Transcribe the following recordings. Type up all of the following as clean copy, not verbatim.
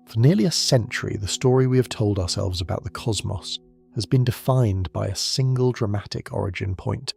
For nearly a century, the story we have told ourselves about the cosmos has been defined by a single dramatic origin point.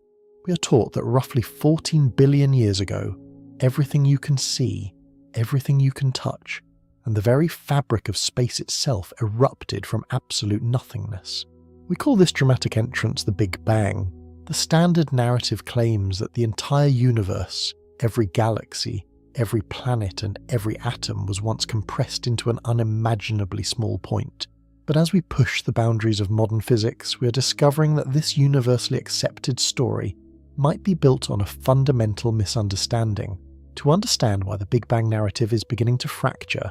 We are taught that roughly 14 billion years ago, everything you can see, everything you can touch, and the very fabric of space itself erupted from absolute nothingness. We call this dramatic entrance the Big Bang. The standard narrative claims that the entire universe, every galaxy, every planet and every atom was once compressed into an unimaginably small point. But as we push the boundaries of modern physics, we are discovering that this universally accepted story might be built on a fundamental misunderstanding. To understand why the Big Bang narrative is beginning to fracture,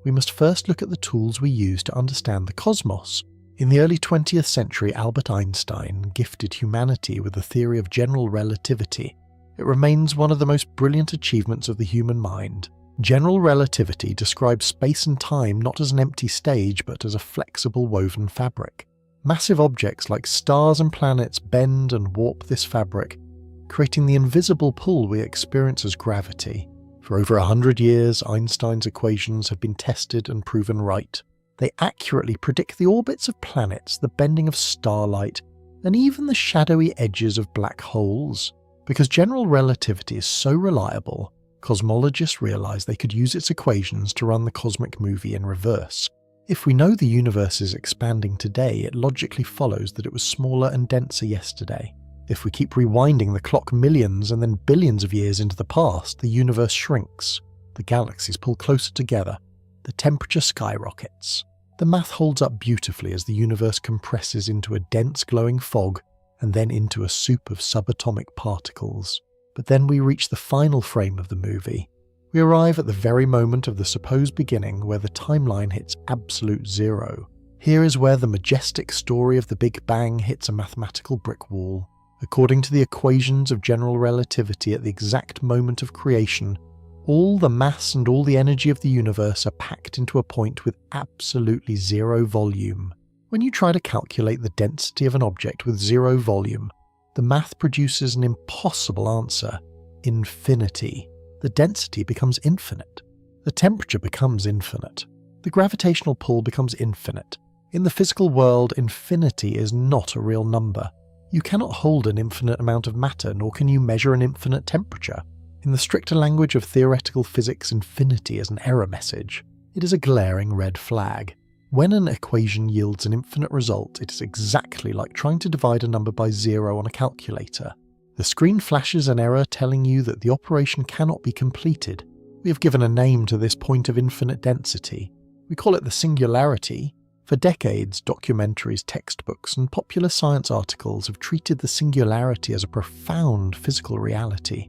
we must first look at the tools we use to understand the cosmos. In the early 20th century, Albert Einstein gifted humanity with the theory of general relativity. It remains one of the most brilliant achievements of the human mind. General relativity describes space and time not as an empty stage but as a flexible woven fabric. Massive objects like stars and planets bend and warp this fabric, creating the invisible pull we experience as gravity. For over 100 years, Einstein's equations have been tested and proven right. They accurately predict the orbits of planets, the bending of starlight, and even the shadowy edges of black holes. Because general relativity is so reliable, cosmologists realized they could use its equations to run the cosmic movie in reverse. If we know the universe is expanding today, it logically follows that it was smaller and denser yesterday. If we keep rewinding the clock millions and then billions of years into the past, the universe shrinks. The galaxies pull closer together. The temperature skyrockets. The math holds up beautifully as the universe compresses into a dense glowing fog and then into a soup of subatomic particles. But then we reach the final frame of the movie. We arrive at the very moment of the supposed beginning where the timeline hits absolute zero. Here is where the majestic story of the Big Bang hits a mathematical brick wall. According to the equations of general relativity, at the exact moment of creation, all the mass and all the energy of the universe are packed into a point with absolutely zero volume. When you try to calculate the density of an object with zero volume, the math produces an impossible answer: infinity. The density becomes infinite. The temperature becomes infinite. The gravitational pull becomes infinite. In the physical world, infinity is not a real number. You cannot hold an infinite amount of matter, nor can you measure an infinite temperature. In the stricter language of theoretical physics, infinity is an error message. It is a glaring red flag. When an equation yields an infinite result, it is exactly like trying to divide a number by zero on a calculator. The screen flashes an error telling you that the operation cannot be completed. We have given a name to this point of infinite density. We call it the singularity. For decades, documentaries, textbooks, and popular science articles have treated the singularity as a profound physical reality.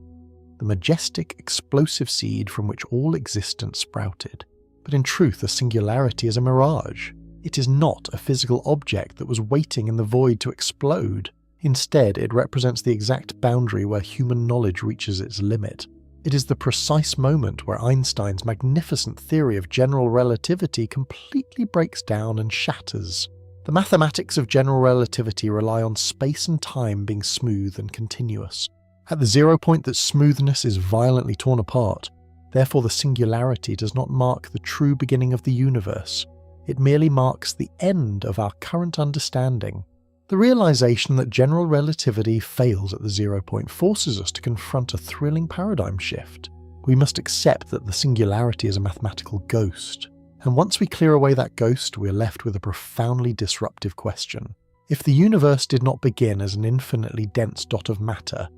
The majestic, explosive seed from which all existence sprouted. But in truth, a singularity is a mirage. It is not a physical object that was waiting in the void to explode. Instead, it represents the exact boundary where human knowledge reaches its limit. It is the precise moment where Einstein's magnificent theory of general relativity completely breaks down and shatters. The mathematics of general relativity rely on space and time being smooth and continuous. At the zero point, that smoothness is violently torn apart. Therefore, the singularity does not mark the true beginning of the universe. It merely marks the end of our current understanding. The realization that general relativity fails at the 0 point forces us to confront a thrilling paradigm shift. We must accept that the singularity is a mathematical ghost. And once we clear away that ghost, we are left with a profoundly disruptive question. If the universe did not begin as an infinitely dense dot of matter,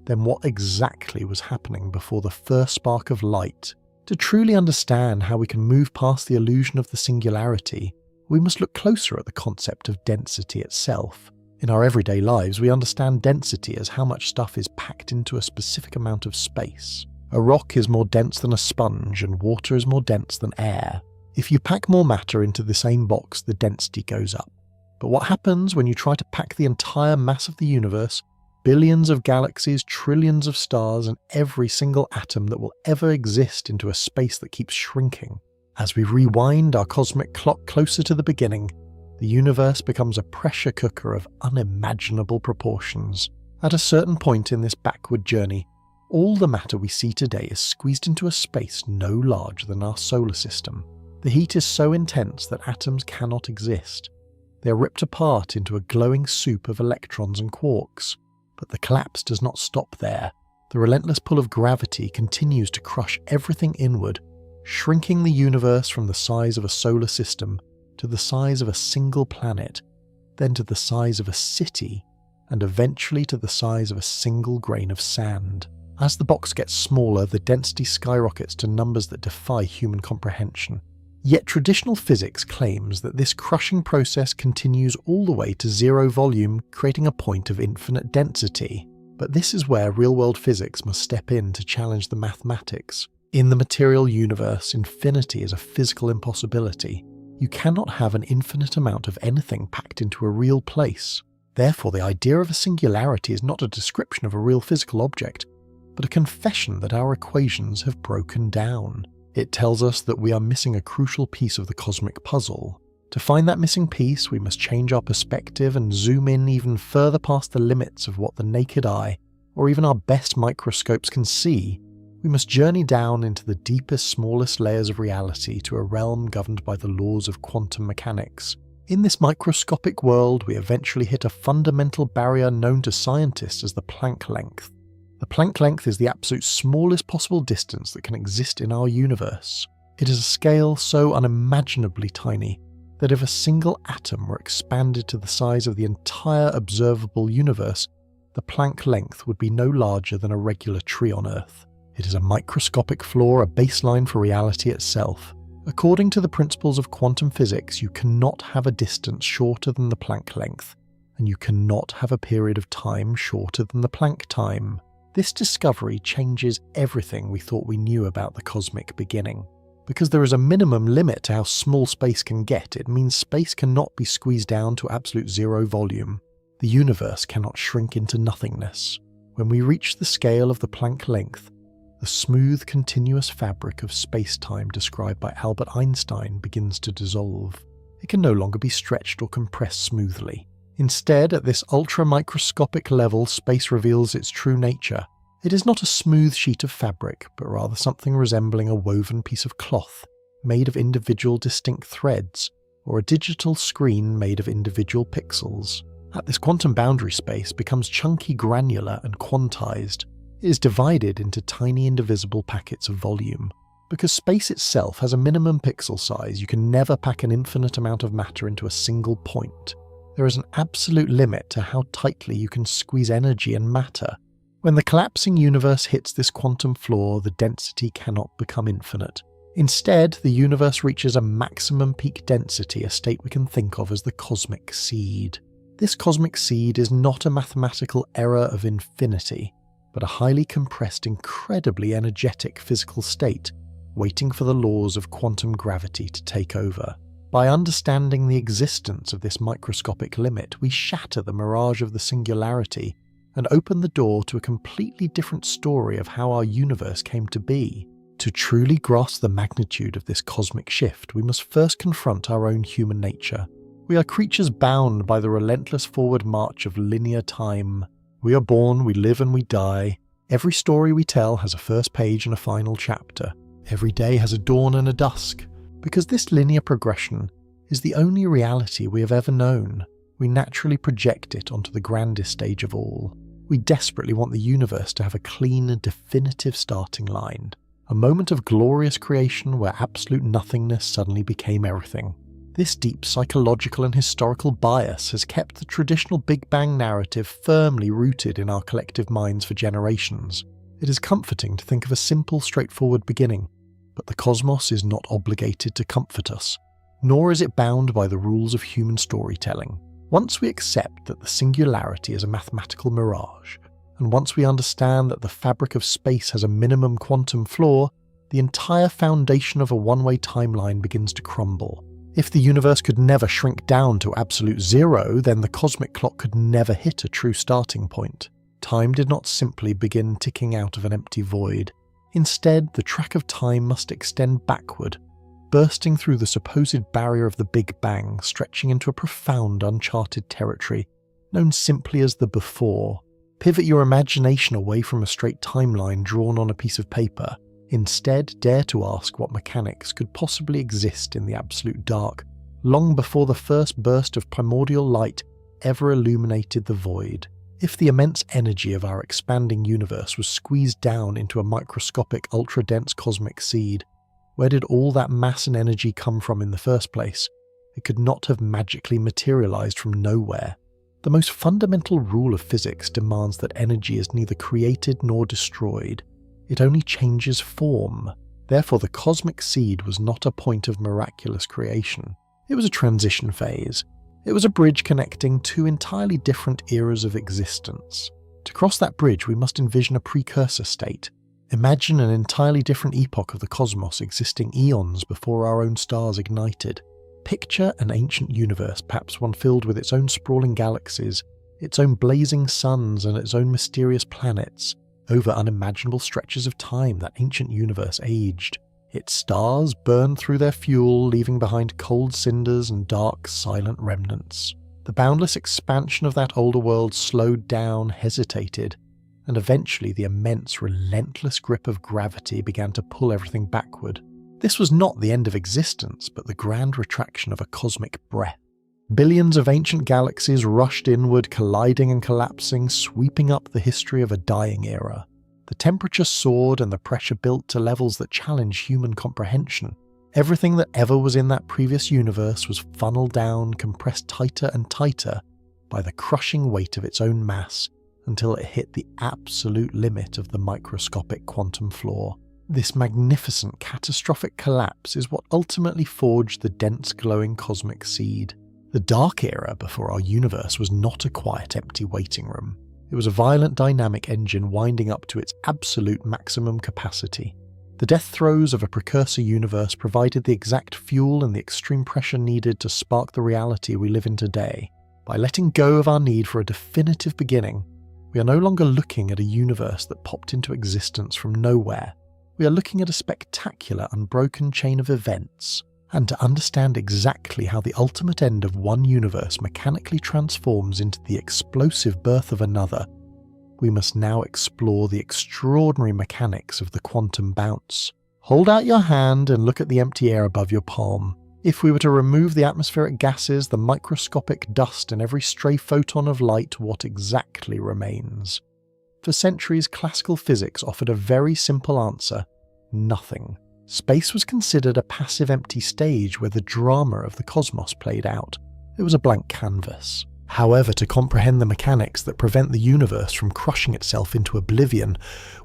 then what exactly was happening before the first spark of light? To truly understand how we can move past the illusion of the singularity, we must look closer at the concept of density itself. In our everyday lives, we understand density as how much stuff is packed into a specific amount of space. A rock is more dense than a sponge, and water is more dense than air. If you pack more matter into the same box, the density goes up. But what happens when you try to pack the entire mass of the universe, billions of galaxies, trillions of stars, and every single atom that will ever exist into a space that keeps shrinking? As we rewind our cosmic clock closer to the beginning, the universe becomes a pressure cooker of unimaginable proportions. At a certain point in this backward journey, all the matter we see today is squeezed into a space no larger than our solar system. The heat is so intense that atoms cannot exist. They are ripped apart into a glowing soup of electrons and quarks. But the collapse does not stop there. The relentless pull of gravity continues to crush everything inward, shrinking the universe from the size of a solar system to the size of a single planet, then to the size of a city, and eventually to the size of a single grain of sand. As the box gets smaller, the density skyrockets to numbers that defy human comprehension. Yet traditional physics claims that this crushing process continues all the way to zero volume, creating a point of infinite density. But this is where real-world physics must step in to challenge the mathematics. In the material universe, infinity is a physical impossibility. You cannot have an infinite amount of anything packed into a real place. Therefore, the idea of a singularity is not a description of a real physical object, but a confession that our equations have broken down. It tells us that we are missing a crucial piece of the cosmic puzzle. To find that missing piece, we must change our perspective and zoom in even further past the limits of what the naked eye, or even our best microscopes can see. We must journey down into the deepest, smallest layers of reality to a realm governed by the laws of quantum mechanics. In this microscopic world, we eventually hit a fundamental barrier known to scientists as the Planck length. The Planck length is the absolute smallest possible distance that can exist in our universe. It is a scale so unimaginably tiny that if a single atom were expanded to the size of the entire observable universe, the Planck length would be no larger than a regular tree on Earth. It is a microscopic flaw, a baseline for reality itself. According to the principles of quantum physics, you cannot have a distance shorter than the Planck length, and you cannot have a period of time shorter than the Planck time. This discovery changes everything we thought we knew about the cosmic beginning. Because there is a minimum limit to how small space can get, it means space cannot be squeezed down to absolute zero volume. The universe cannot shrink into nothingness. When we reach the scale of the Planck length, the smooth, continuous fabric of space-time described by Albert Einstein begins to dissolve. It can no longer be stretched or compressed smoothly. Instead, at this ultra-microscopic level, space reveals its true nature. It is not a smooth sheet of fabric, but rather something resembling a woven piece of cloth, made of individual distinct threads, or a digital screen made of individual pixels. At this quantum boundary, space becomes chunky, granular, and quantized. It is divided into tiny indivisible packets of volume. Because space itself has a minimum pixel size, you can never pack an infinite amount of matter into a single point. There is an absolute limit to how tightly you can squeeze energy and matter. When the collapsing universe hits this quantum floor, the density cannot become infinite. Instead, the universe reaches a maximum peak density, a state we can think of as the cosmic seed. This cosmic seed is not a mathematical error of infinity, but a highly compressed, incredibly energetic physical state, waiting for the laws of quantum gravity to take over. By understanding the existence of this microscopic limit, we shatter the mirage of the singularity and open the door to a completely different story of how our universe came to be. To truly grasp the magnitude of this cosmic shift, we must first confront our own human nature. We are creatures bound by the relentless forward march of linear time. We are born, we live and we die. Every story we tell has a first page and a final chapter. Every day has a dawn and a dusk. Because this linear progression is the only reality we have ever known, we naturally project it onto the grandest stage of all. We desperately want the universe to have a clean, definitive starting line, a moment of glorious creation where absolute nothingness suddenly became everything. This deep psychological and historical bias has kept the traditional Big Bang narrative firmly rooted in our collective minds for generations. It is comforting to think of a simple, straightforward beginning, but the cosmos is not obligated to comfort us, nor is it bound by the rules of human storytelling. Once we accept that the singularity is a mathematical mirage, and once we understand that the fabric of space has a minimum quantum flaw, the entire foundation of a one-way timeline begins to crumble. If the universe could never shrink down to absolute zero, then the cosmic clock could never hit a true starting point. Time did not simply begin ticking out of an empty void. Instead, the track of time must extend backward, bursting through the supposed barrier of the Big Bang, stretching into a profound uncharted territory, known simply as the before. Pivot your imagination away from a straight timeline drawn on a piece of paper. Instead, dare to ask what mechanics could possibly exist in the absolute dark, long before the first burst of primordial light ever illuminated the void. If the immense energy of our expanding universe was squeezed down into a microscopic, ultra-dense cosmic seed, where did all that mass and energy come from in the first place? It could not have magically materialized from nowhere. The most fundamental rule of physics demands that energy is neither created nor destroyed. It only changes form. Therefore, the cosmic seed was not a point of miraculous creation. It was a transition phase. It was a bridge connecting two entirely different eras of existence. To cross that bridge, we must envision a precursor state. Imagine an entirely different epoch of the cosmos existing eons before our own stars ignited. Picture an ancient universe, perhaps one filled with its own sprawling galaxies, its own blazing suns and its own mysterious planets. Over unimaginable stretches of time, that ancient universe aged. Its stars burned through their fuel, leaving behind cold cinders and dark, silent remnants. The boundless expansion of that older world slowed down, hesitated, and eventually the immense, relentless grip of gravity began to pull everything backward. This was not the end of existence, but the grand retraction of a cosmic breath. Billions of ancient galaxies rushed inward, colliding and collapsing, sweeping up the history of a dying era. The temperature soared and the pressure built to levels that challenged human comprehension. Everything that ever was in that previous universe was funneled down, compressed tighter and tighter by the crushing weight of its own mass until it hit the absolute limit of the microscopic quantum floor. This magnificent, catastrophic collapse is what ultimately forged the dense, glowing cosmic seed. The dark era before our universe was not a quiet, empty waiting room. It was a violent dynamic engine winding up to its absolute maximum capacity. The death throes of a precursor universe provided the exact fuel and the extreme pressure needed to spark the reality we live in today. By letting go of our need for a definitive beginning, we are no longer looking at a universe that popped into existence from nowhere. We are looking at a spectacular, unbroken chain of events. And to understand exactly how the ultimate end of one universe mechanically transforms into the explosive birth of another, we must now explore the extraordinary mechanics of the quantum bounce. Hold out your hand and look at the empty air above your palm. If we were to remove the atmospheric gases, the microscopic dust and every stray photon of light, what exactly remains? For centuries, classical physics offered a very simple answer: nothing. Space was considered a passive empty stage where the drama of the cosmos played out. It was a blank canvas. However, to comprehend the mechanics that prevent the universe from crushing itself into oblivion,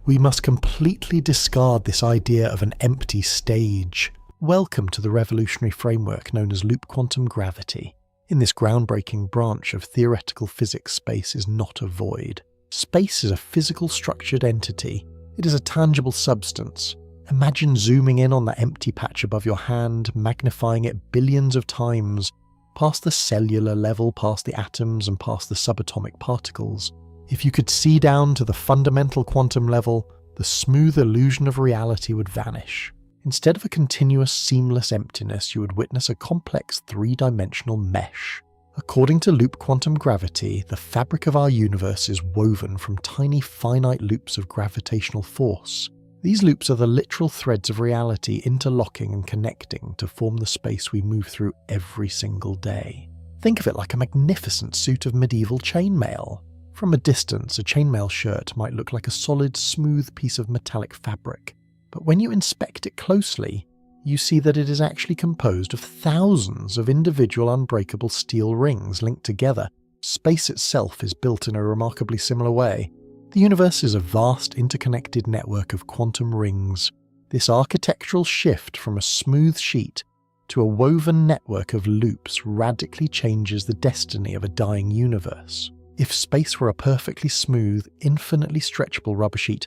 we must completely discard this idea of an empty stage. Welcome to the revolutionary framework known as loop quantum gravity. In this groundbreaking branch of theoretical physics, space is not a void. Space is a physical structured entity. It is a tangible substance. Imagine zooming in on that empty patch above your hand, magnifying it billions of times, past the cellular level, past the atoms, and past the subatomic particles. If you could see down to the fundamental quantum level, the smooth illusion of reality would vanish. Instead of a continuous, seamless emptiness, you would witness a complex three-dimensional mesh. According to loop quantum gravity, the fabric of our universe is woven from tiny, finite loops of gravitational force. These loops are the literal threads of reality interlocking and connecting to form the space we move through every single day. Think of it like a magnificent suit of medieval chainmail. From a distance, a chainmail shirt might look like a solid, smooth piece of metallic fabric. But when you inspect it closely, you see that it is actually composed of thousands of individual unbreakable steel rings linked together. Space itself is built in a remarkably similar way. The universe is a vast interconnected network of quantum rings. This architectural shift from a smooth sheet to a woven network of loops radically changes the destiny of a dying universe. If space were a perfectly smooth, infinitely stretchable rubber sheet,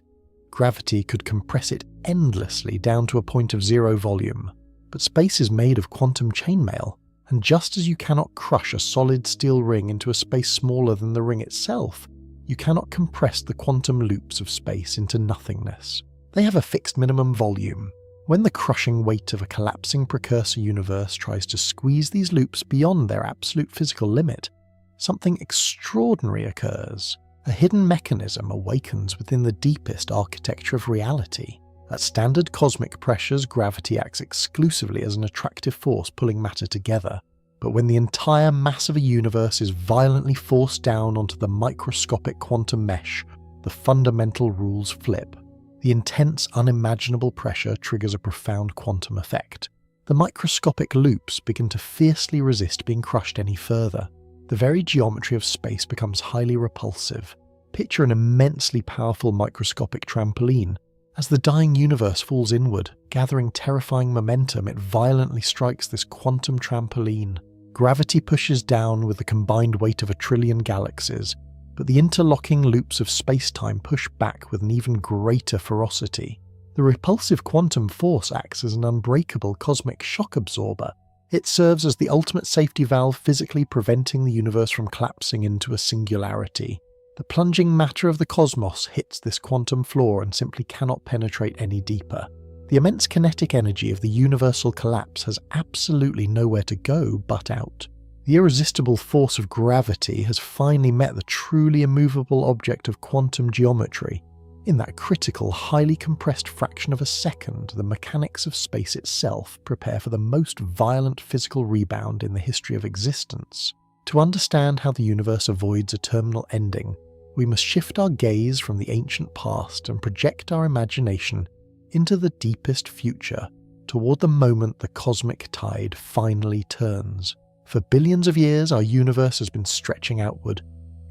gravity could compress it endlessly down to a point of zero volume. But space is made of quantum chainmail, and just as you cannot crush a solid steel ring into a space smaller than the ring itself, you cannot compress the quantum loops of space into nothingness. They have a fixed minimum volume. When the crushing weight of a collapsing precursor universe tries to squeeze these loops beyond their absolute physical limit, something extraordinary occurs. A hidden mechanism awakens within the deepest architecture of reality. At standard cosmic pressures, gravity acts exclusively as an attractive force pulling matter together. But when the entire mass of a universe is violently forced down onto the microscopic quantum mesh, the fundamental rules flip. The intense, unimaginable pressure triggers a profound quantum effect. The microscopic loops begin to fiercely resist being crushed any further. The very geometry of space becomes highly repulsive. Picture an immensely powerful microscopic trampoline. As the dying universe falls inward, gathering terrifying momentum, it violently strikes this quantum trampoline. Gravity pushes down with the combined weight of 1 trillion galaxies, but the interlocking loops of space-time push back with an even greater ferocity. The repulsive quantum force acts as an unbreakable cosmic shock absorber. It serves as the ultimate safety valve, physically preventing the universe from collapsing into a singularity. The plunging matter of the cosmos hits this quantum floor and simply cannot penetrate any deeper. The immense kinetic energy of the universal collapse has absolutely nowhere to go but out. The irresistible force of gravity has finally met the truly immovable object of quantum geometry. In that critical, highly compressed fraction of a second, the mechanics of space itself prepare for the most violent physical rebound in the history of existence. To understand how the universe avoids a terminal ending, we must shift our gaze from the ancient past and project our imagination into the deepest future, toward the moment the cosmic tide finally turns. For billions of years, our universe has been stretching outward,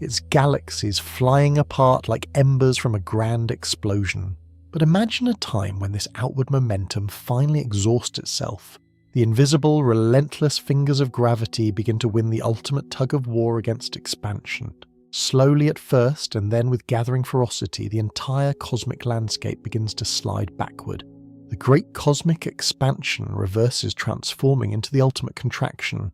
its galaxies flying apart like embers from a grand explosion. But imagine a time when this outward momentum finally exhausts itself. The invisible, relentless fingers of gravity begin to win the ultimate tug of war against expansion. Slowly at first, and then with gathering ferocity, the entire cosmic landscape begins to slide backward. The great cosmic expansion reverses, transforming into the ultimate contraction,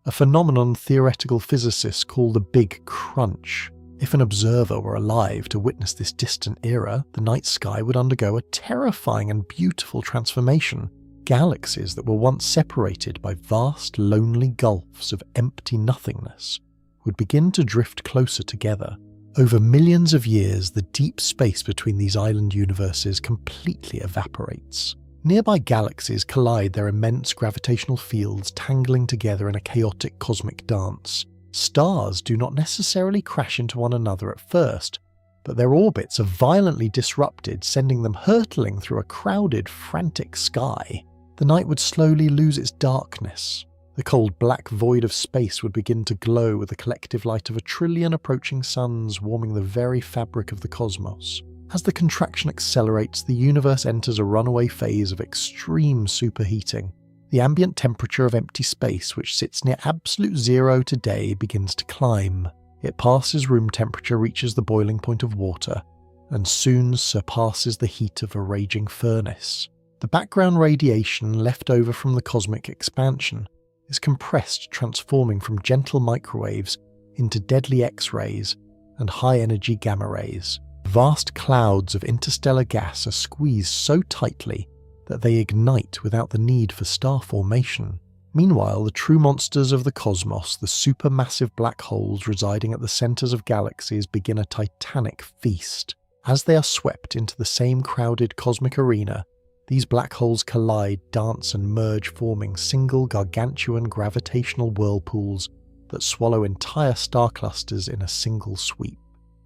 a phenomenon theoretical physicists call the Big Crunch. If an observer were alive to witness this distant era, the night sky would undergo a terrifying and beautiful transformation. Galaxies that were once separated by vast, lonely gulfs of empty nothingness would begin to drift closer together. Over millions of years, the deep space between these island universes completely evaporates. Nearby galaxies collide their immense gravitational fields, tangling together in a chaotic cosmic dance. Stars do not necessarily crash into one another at first, but their orbits are violently disrupted, sending them hurtling through a crowded, frantic sky. The night would slowly lose its darkness. The cold black void of space would begin to glow with the collective light of 1 trillion approaching suns, warming the very fabric of the cosmos. As the contraction accelerates, the universe enters a runaway phase of extreme superheating. The ambient temperature of empty space, which sits near absolute zero today, begins to climb. It passes room temperature, reaches the boiling point of water, and soon surpasses the heat of a raging furnace. The background radiation left over from the cosmic expansion is compressed, transforming from gentle microwaves into deadly X-rays and high-energy gamma rays. Vast clouds of interstellar gas are squeezed so tightly that they ignite without the need for star formation. Meanwhile, the true monsters of the cosmos, the supermassive black holes residing at the centers of galaxies, begin a titanic feast. As they are swept into the same crowded cosmic arena, these black holes collide, dance and merge, forming single gargantuan gravitational whirlpools that swallow entire star clusters in a single sweep.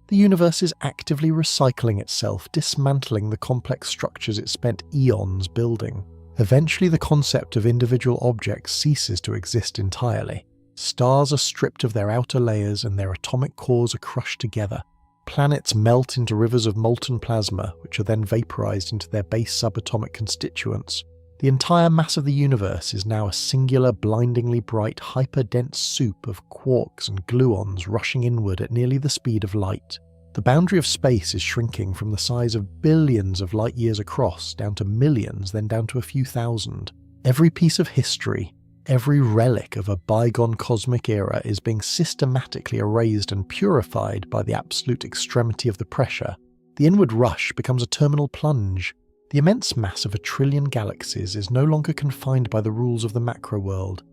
The universe is actively recycling itself, dismantling the complex structures it spent eons building. Eventually, the concept of individual objects ceases to exist entirely. Stars are stripped of their outer layers and their atomic cores are crushed together. Planets melt into rivers of molten plasma, which are then vaporized into their base subatomic constituents. The entire mass of the universe is now a singular, blindingly bright, hyper-dense soup of quarks and gluons rushing inward at nearly the speed of light. The boundary of space is shrinking from the size of billions of light years across down to millions, then down to a few thousand. Every piece of history, every relic of a bygone cosmic era is being systematically erased and purified by the absolute extremity of the pressure. The inward rush becomes a terminal plunge. The immense mass of 1 trillion galaxies is no longer confined by the rules of the macro world.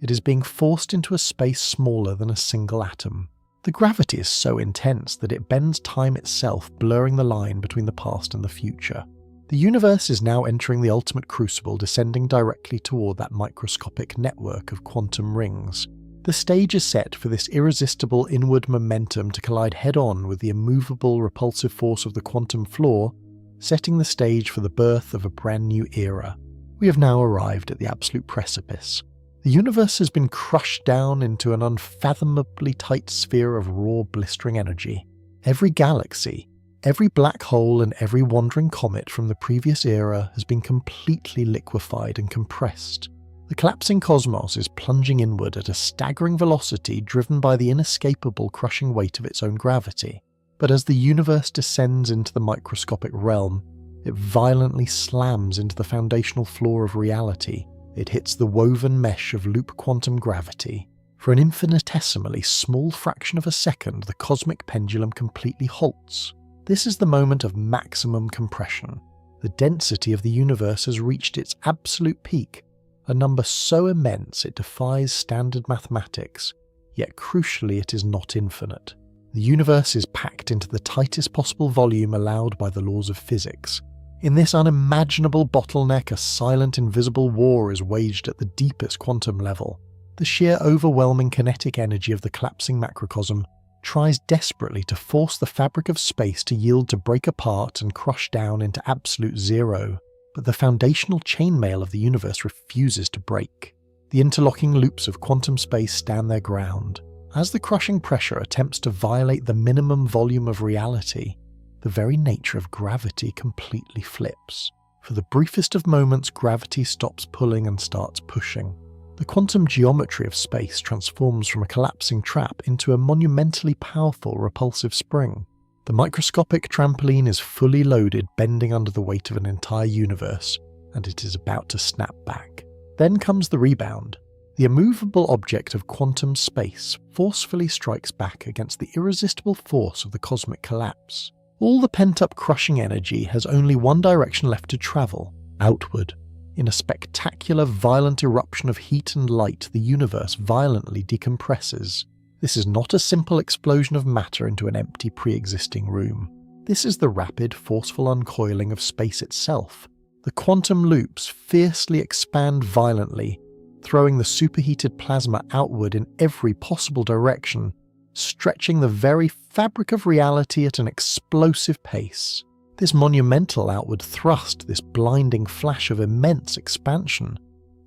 It is being forced into a space smaller than a single atom. The gravity is so intense that it bends time itself, blurring the line between the past and the future. The universe is now entering the ultimate crucible, descending directly toward that microscopic network of quantum rings. The stage is set for this irresistible inward momentum to collide head-on with the immovable, repulsive force of the quantum floor, setting the stage for the birth of a brand new era. We have now arrived at the absolute precipice. The universe has been crushed down into an unfathomably tight sphere of raw, blistering energy. Every galaxy, every black hole and every wandering comet from the previous era has been completely liquefied and compressed. The collapsing cosmos is plunging inward at a staggering velocity driven by the inescapable crushing weight of its own gravity. But as the universe descends into the microscopic realm, it violently slams into the foundational floor of reality. It hits the woven mesh of loop quantum gravity. For an infinitesimally small fraction of a second, the cosmic pendulum completely halts. This is the moment of maximum compression. The density of the universe has reached its absolute peak, a number so immense it defies standard mathematics, yet crucially it is not infinite. The universe is packed into the tightest possible volume allowed by the laws of physics. In this unimaginable bottleneck, a silent, invisible war is waged at the deepest quantum level. The sheer overwhelming kinetic energy of the collapsing macrocosm tries desperately to force the fabric of space to yield, to break apart and crush down into absolute zero, but the foundational chainmail of the universe refuses to break. The interlocking loops of quantum space stand their ground. As the crushing pressure attempts to violate the minimum volume of reality, the very nature of gravity completely flips. For the briefest of moments, gravity stops pulling and starts pushing. The quantum geometry of space transforms from a collapsing trap into a monumentally powerful repulsive spring. The microscopic trampoline is fully loaded, bending under the weight of an entire universe, and it is about to snap back. Then comes the rebound. The immovable object of quantum space forcefully strikes back against the irresistible force of the cosmic collapse. All the pent-up crushing energy has only one direction left to travel, outward. In a spectacular, violent eruption of heat and light, the universe violently decompresses. This is not a simple explosion of matter into an empty pre-existing room. This is the rapid, forceful uncoiling of space itself. The quantum loops fiercely expand violently, throwing the superheated plasma outward in every possible direction, stretching the very fabric of reality at an explosive pace. This monumental outward thrust, this blinding flash of immense expansion,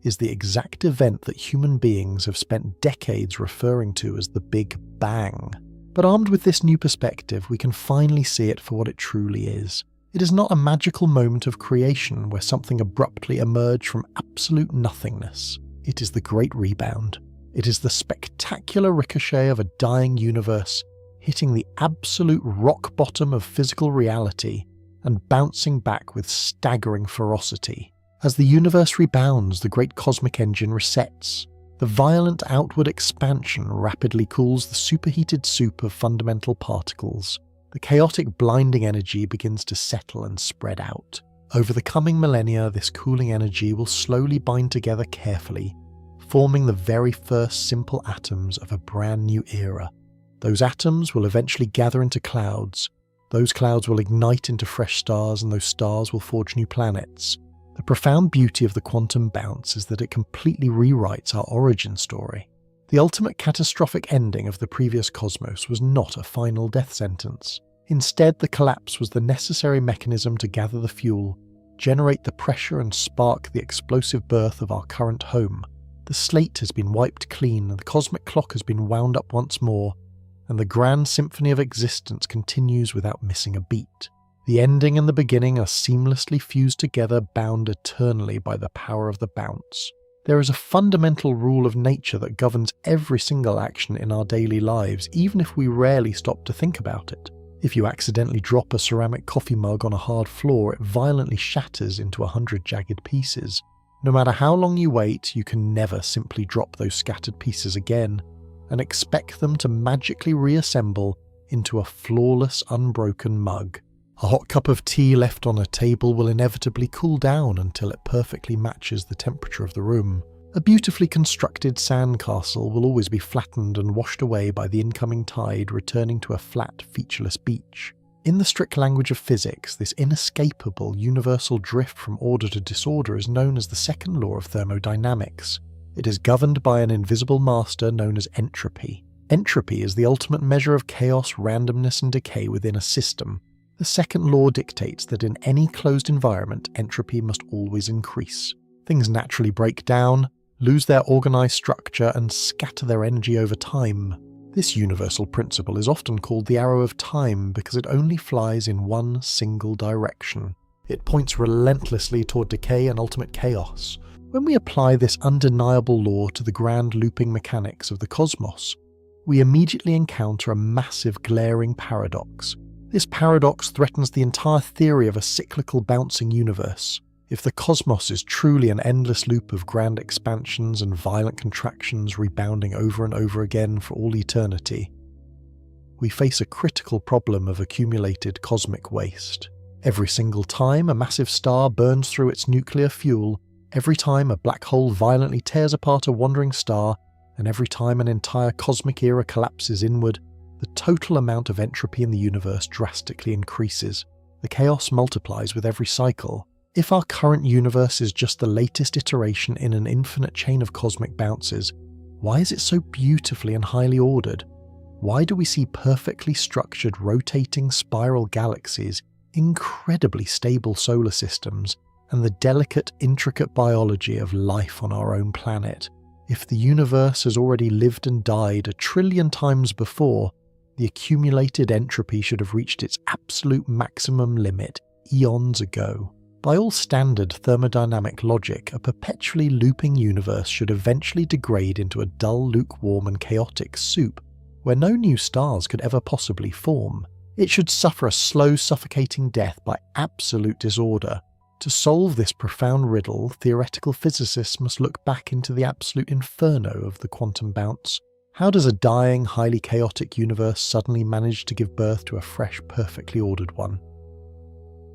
is the exact event that human beings have spent decades referring to as the Big Bang. But armed with this new perspective, we can finally see it for what it truly is. It is not a magical moment of creation where something abruptly emerged from absolute nothingness. It is the great rebound. It is the spectacular ricochet of a dying universe hitting the absolute rock bottom of physical reality and bouncing back with staggering ferocity. As the universe rebounds, the great cosmic engine resets. The violent outward expansion rapidly cools the superheated soup of fundamental particles. The chaotic blinding energy begins to settle and spread out. Over the coming millennia, this cooling energy will slowly bind together carefully, forming the very first simple atoms of a brand new era. Those atoms will eventually gather into clouds. Those clouds will ignite into fresh stars, and those stars will forge new planets. The profound beauty of the quantum bounce is that it completely rewrites our origin story. The ultimate catastrophic ending of the previous cosmos was not a final death sentence. Instead, the collapse was the necessary mechanism to gather the fuel, generate the pressure and spark the explosive birth of our current home. The slate has been wiped clean, and the cosmic clock has been wound up once more, and the grand symphony of existence continues without missing a beat. The ending and the beginning are seamlessly fused together, bound eternally by the power of the bounce. There is a fundamental rule of nature that governs every single action in our daily lives, even if we rarely stop to think about it. If you accidentally drop a ceramic coffee mug on a hard floor, it violently shatters into 100 jagged pieces. No matter how long you wait, you can never simply drop those scattered pieces again and expect them to magically reassemble into a flawless, unbroken mug. A hot cup of tea left on a table will inevitably cool down until it perfectly matches the temperature of the room. A beautifully constructed sandcastle will always be flattened and washed away by the incoming tide, returning to a flat, featureless beach. In the strict language of physics, this inescapable universal drift from order to disorder is known as the second law of thermodynamics. It is governed by an invisible master known as entropy. Entropy is the ultimate measure of chaos, randomness, and decay within a system. The second law dictates that in any closed environment, entropy must always increase. Things naturally break down, lose their organized structure, and scatter their energy over time. This universal principle is often called the arrow of time because it only flies in one single direction. It points relentlessly toward decay and ultimate chaos. When we apply this undeniable law to the grand looping mechanics of the cosmos, we immediately encounter a massive glaring paradox. This paradox threatens the entire theory of a cyclical bouncing universe. If the cosmos is truly an endless loop of grand expansions and violent contractions rebounding over and over again for all eternity, we face a critical problem of accumulated cosmic waste. Every single time a massive star burns through its nuclear fuel, every time a black hole violently tears apart a wandering star, and every time an entire cosmic era collapses inward, the total amount of entropy in the universe drastically increases. The chaos multiplies with every cycle. If our current universe is just the latest iteration in an infinite chain of cosmic bounces, why is it so beautifully and highly ordered? Why do we see perfectly structured rotating spiral galaxies, incredibly stable solar systems, and the delicate, intricate biology of life on our own planet? If the universe has already lived and died 1 trillion times before, the accumulated entropy should have reached its absolute maximum limit eons ago. By all standard thermodynamic logic, a perpetually looping universe should eventually degrade into a dull, lukewarm and chaotic soup, where no new stars could ever possibly form. It should suffer a slow, suffocating death by absolute disorder. To solve this profound riddle, theoretical physicists must look back into the absolute inferno of the quantum bounce. How does a dying, highly chaotic universe suddenly manage to give birth to a fresh, perfectly ordered one?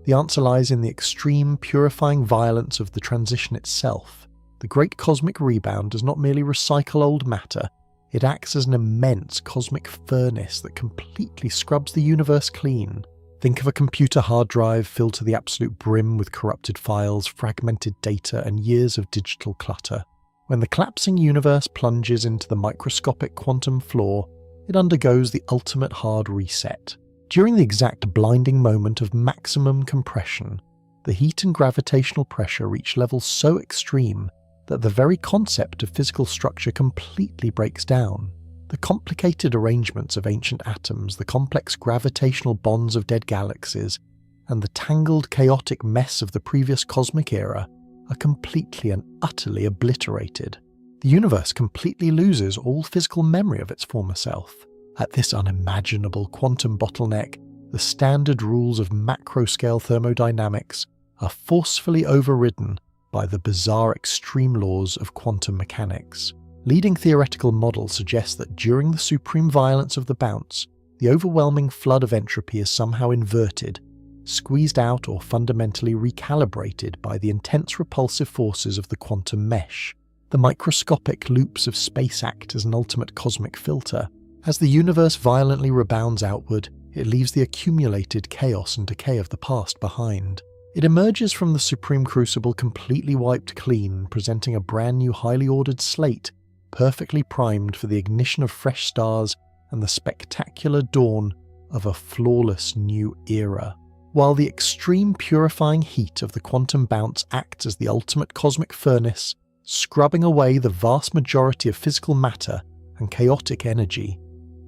The answer lies in the extreme, purifying violence of the transition itself. The great cosmic rebound does not merely recycle old matter, it acts as an immense cosmic furnace that completely scrubs the universe clean. Think of a computer hard drive filled to the absolute brim with corrupted files, fragmented data, and years of digital clutter. When the collapsing universe plunges into the microscopic quantum flaw, it undergoes the ultimate hard reset. During the exact blinding moment of maximum compression, the heat and gravitational pressure reach levels so extreme that the very concept of physical structure completely breaks down. The complicated arrangements of ancient atoms, the complex gravitational bonds of dead galaxies, and the tangled, chaotic mess of the previous cosmic era are completely and utterly obliterated. The universe completely loses all physical memory of its former self. At this unimaginable quantum bottleneck, the standard rules of macro-scale thermodynamics are forcefully overridden by the bizarre extreme laws of quantum mechanics. Leading theoretical models suggest that during the supreme violence of the bounce, the overwhelming flood of entropy is somehow inverted, squeezed out or fundamentally recalibrated by the intense repulsive forces of the quantum mesh. The microscopic loops of space act as an ultimate cosmic filter. As the universe violently rebounds outward, it leaves the accumulated chaos and decay of the past behind. It emerges from the supreme crucible completely wiped clean, presenting a brand new highly ordered slate, perfectly primed for the ignition of fresh stars and the spectacular dawn of a flawless new era. While the extreme purifying heat of the quantum bounce acts as the ultimate cosmic furnace, scrubbing away the vast majority of physical matter and chaotic energy,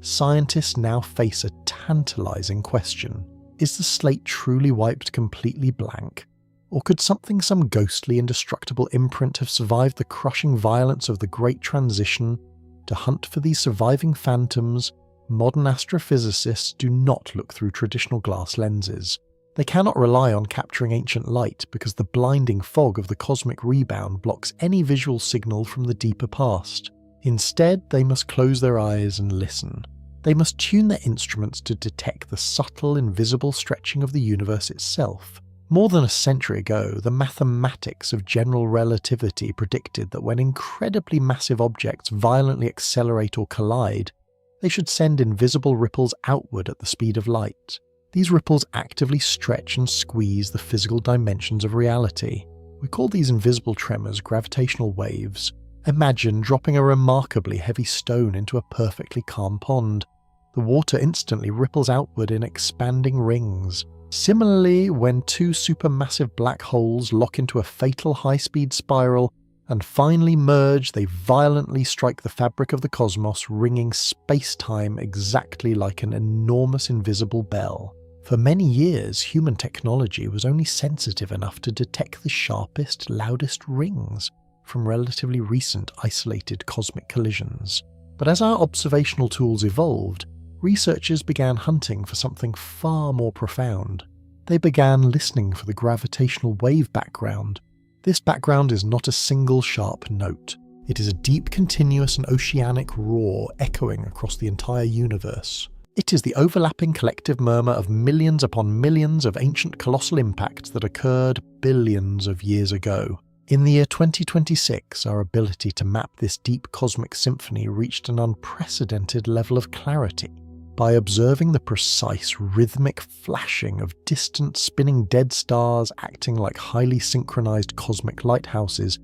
scientists now face a tantalizing question. Is the slate truly wiped completely blank? Or could some ghostly indestructible imprint have survived the crushing violence of the Great Transition? To hunt for these surviving phantoms, modern astrophysicists do not look through traditional glass lenses. They cannot rely on capturing ancient light because the blinding fog of the cosmic rebound blocks any visual signal from the deeper past. Instead, they must close their eyes and listen. They must tune their instruments to detect the subtle, invisible stretching of the universe itself. More than a century ago, the mathematics of general relativity predicted that when incredibly massive objects violently accelerate or collide, they should send invisible ripples outward at the speed of light. These ripples actively stretch and squeeze the physical dimensions of reality. We call these invisible tremors gravitational waves. Imagine dropping a remarkably heavy stone into a perfectly calm pond. The water instantly ripples outward in expanding rings. Similarly, when two supermassive black holes lock into a fatal high-speed spiral and finally merge, they violently strike the fabric of the cosmos, ringing space-time exactly like an enormous invisible bell. For many years, human technology was only sensitive enough to detect the sharpest, loudest rings from relatively recent isolated cosmic collisions. But as our observational tools evolved, researchers began hunting for something far more profound. They began listening for the gravitational wave background. This background is not a single sharp note. It is a deep, continuous and oceanic roar echoing across the entire universe. It is the overlapping collective murmur of millions upon millions of ancient colossal impacts that occurred billions of years ago. In the year 2026, our ability to map this deep cosmic symphony reached an unprecedented level of clarity. By observing the precise rhythmic flashing of distant spinning dead stars acting like highly synchronized cosmic lighthouses,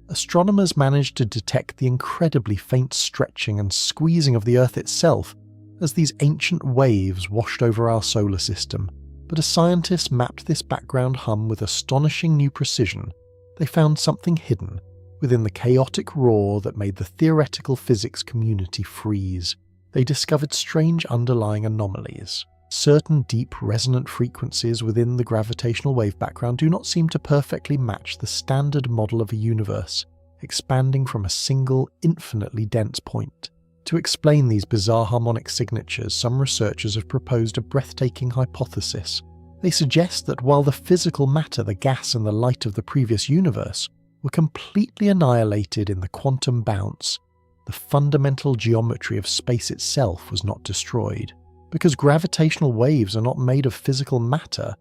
astronomers managed to detect the incredibly faint stretching and squeezing of the Earth itself as these ancient waves washed over our solar system. But as scientists mapped this background hum with astonishing new precision, they found something hidden within the chaotic roar that made the theoretical physics community freeze. They discovered strange underlying anomalies. Certain deep resonant frequencies within the gravitational wave background do not seem to perfectly match the standard model of a universe, expanding from a single, infinitely dense point. To explain these bizarre harmonic signatures, some researchers have proposed a breathtaking hypothesis. They suggest that while the physical matter, the gas and the light of the previous universe were completely annihilated in the quantum bounce, the fundamental geometry of space itself was not destroyed. Because gravitational waves are not made of physical matter,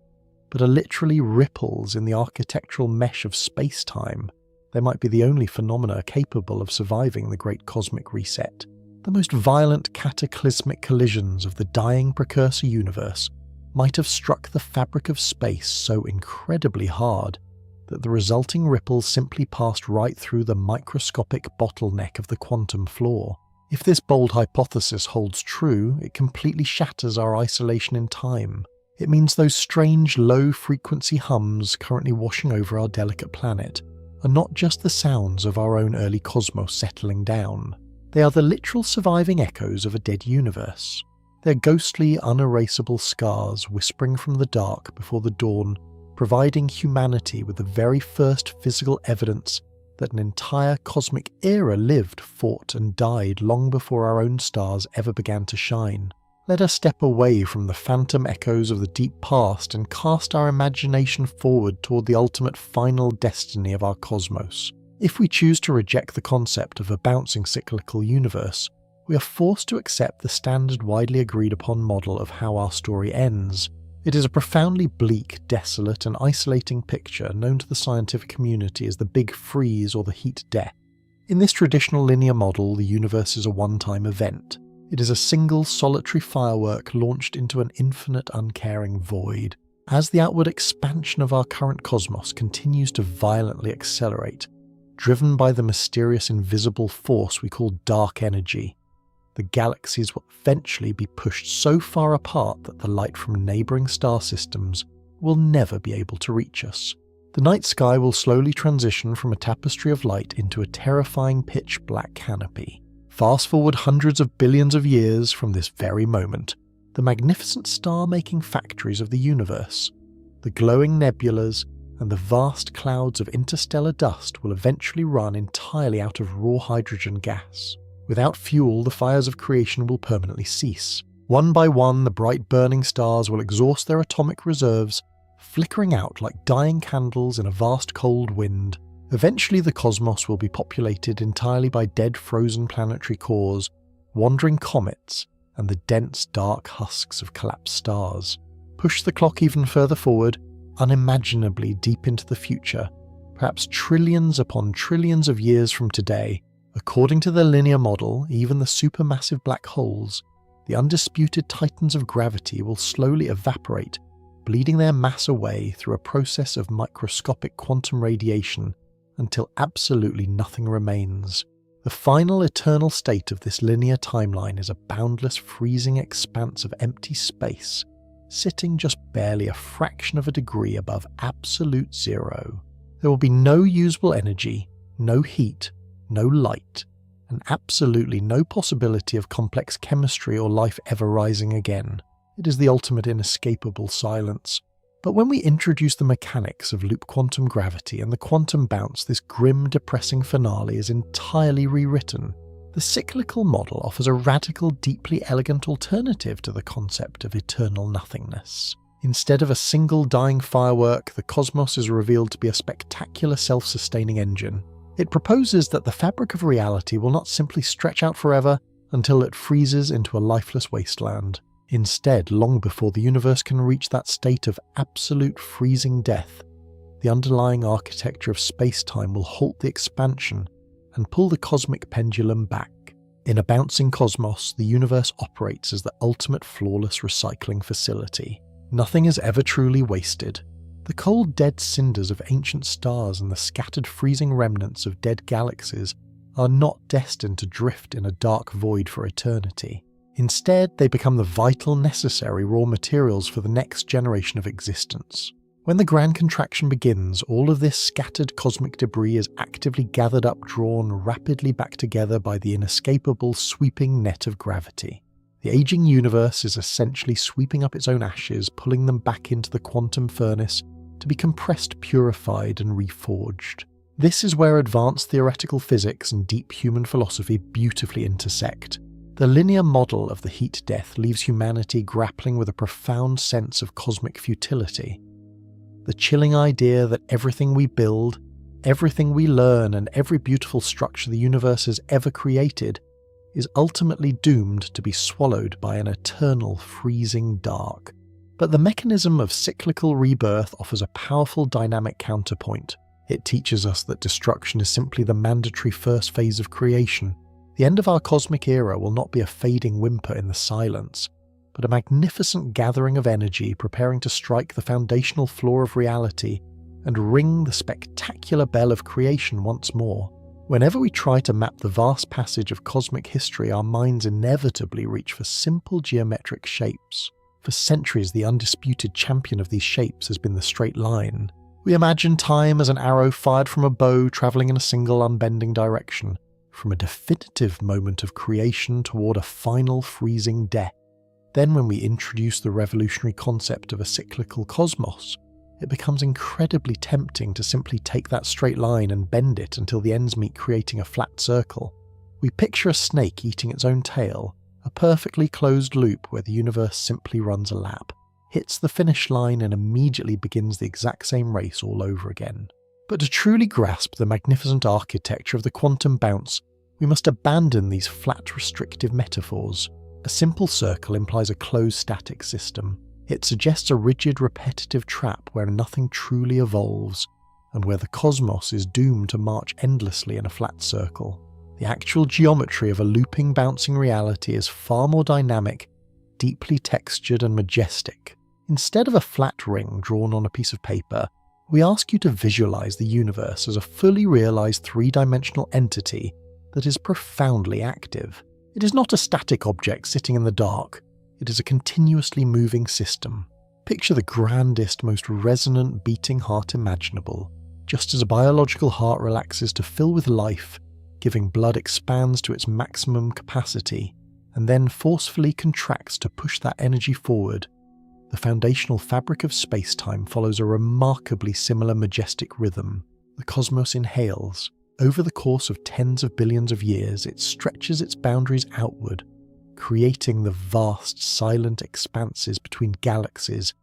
but are literally ripples in the architectural mesh of space-time, they might be the only phenomena capable of surviving the Great Cosmic Reset. The most violent cataclysmic collisions of the dying precursor universe might have struck the fabric of space so incredibly hard that the resulting ripples simply passed right through the microscopic bottleneck of the quantum floor. If this bold hypothesis holds true, it completely shatters our isolation in time. It means those strange low-frequency hums currently washing over our delicate planet are not just the sounds of our own early cosmos settling down. They are the literal surviving echoes of a dead universe. They're ghostly, unerasable scars whispering from the dark before the dawn, providing humanity with the very first physical evidence that an entire cosmic era lived, fought and died long before our own stars ever began to shine. Let us step away from the phantom echoes of the deep past and cast our imagination forward toward the ultimate final destiny of our cosmos. If we choose to reject the concept of a bouncing cyclical universe, we are forced to accept the standard widely agreed upon model of how our story ends. It is a profoundly bleak, desolate and isolating picture known to the scientific community as the Big Freeze or the Heat Death. In this traditional linear model, the universe is a one-time event. It is a single solitary firework launched into an infinite uncaring void. As the outward expansion of our current cosmos continues to violently accelerate, driven by the mysterious invisible force we call dark energy, the galaxies will eventually be pushed so far apart that the light from neighbouring star systems will never be able to reach us. The night sky will slowly transition from a tapestry of light into a terrifying pitch-black canopy. Fast forward hundreds of billions of years from this very moment, the magnificent star-making factories of the universe, the glowing nebulas, and the vast clouds of interstellar dust will eventually run entirely out of raw hydrogen gas. Without fuel, the fires of creation will permanently cease. One by one, the bright burning stars will exhaust their atomic reserves, flickering out like dying candles in a vast cold wind. Eventually, the cosmos will be populated entirely by dead frozen planetary cores, wandering comets, and the dense dark husks of collapsed stars. Push the clock even further forward, unimaginably deep into the future, perhaps trillions upon trillions of years from today. According to the linear model, even the supermassive black holes the undisputed titans of gravity will slowly evaporate, bleeding their mass away through a process of microscopic quantum radiation until absolutely nothing remains. The final eternal state of this linear timeline is a boundless freezing expanse of empty space, sitting just barely a fraction of a degree above absolute zero. There will be no usable energy, no heat, no light, and absolutely no possibility of complex chemistry or life ever rising again. It is the ultimate inescapable silence. But when we introduce the mechanics of loop quantum gravity and the quantum bounce, this grim, depressing finale is entirely rewritten. The cyclical model offers a radical, deeply elegant alternative to the concept of eternal nothingness. Instead of a single dying firework, the cosmos is revealed to be a spectacular self-sustaining engine. It proposes that the fabric of reality will not simply stretch out forever until it freezes into a lifeless wasteland. Instead, long before the universe can reach that state of absolute freezing death, the underlying architecture of space-time will halt the expansion and pull the cosmic pendulum back. In a bouncing cosmos, the universe operates as the ultimate flawless recycling facility. Nothing is ever truly wasted. The cold dead cinders of ancient stars and the scattered freezing remnants of dead galaxies are not destined to drift in a dark void for eternity. Instead, they become the vital, necessary raw materials for the next generation of existence. When the grand contraction begins, all of this scattered cosmic debris is actively gathered up, drawn rapidly back together by the inescapable, sweeping net of gravity. The aging universe is essentially sweeping up its own ashes, pulling them back into the quantum furnace to be compressed, purified, and reforged. This is where advanced theoretical physics and deep human philosophy beautifully intersect. The linear model of the heat death leaves humanity grappling with a profound sense of cosmic futility. The chilling idea that everything we build, everything we learn, and every beautiful structure the universe has ever created is ultimately doomed to be swallowed by an eternal freezing dark. But the mechanism of cyclical rebirth offers a powerful dynamic counterpoint. It teaches us that destruction is simply the mandatory first phase of creation. The end of our cosmic era will not be a fading whimper in the silence, but a magnificent gathering of energy preparing to strike the foundational floor of reality and ring the spectacular bell of creation once more. Whenever we try to map the vast passage of cosmic history, our minds inevitably reach for simple geometric shapes. For centuries, the undisputed champion of these shapes has been the straight line. We imagine time as an arrow fired from a bow travelling in a single unbending direction, from a definitive moment of creation toward a final freezing death. Then when we introduce the revolutionary concept of a cyclical cosmos, it becomes incredibly tempting to simply take that straight line and bend it until the ends meet, creating a flat circle. We picture a snake eating its own tail, a perfectly closed loop where the universe simply runs a lap, hits the finish line and immediately begins the exact same race all over again. But to truly grasp the magnificent architecture of the quantum bounce, we must abandon these flat, restrictive metaphors. A simple circle implies a closed static system. It suggests a rigid, repetitive trap where nothing truly evolves, and where the cosmos is doomed to march endlessly in a flat circle. The actual geometry of a looping, bouncing reality is far more dynamic, deeply textured and majestic. Instead of a flat ring drawn on a piece of paper, we ask you to visualize the universe as a fully realized three-dimensional entity that is profoundly active. It is not a static object sitting in the dark. It is a continuously moving system. Picture the grandest, most resonant beating heart imaginable. Just as a biological heart relaxes to fill with life, giving blood expands to its maximum capacity, and then forcefully contracts to push that energy forward, the foundational fabric of space-time follows a remarkably similar majestic rhythm. The cosmos inhales. Over the course of tens of billions of years, it stretches its boundaries outward, creating the vast, silent expanses between galaxies,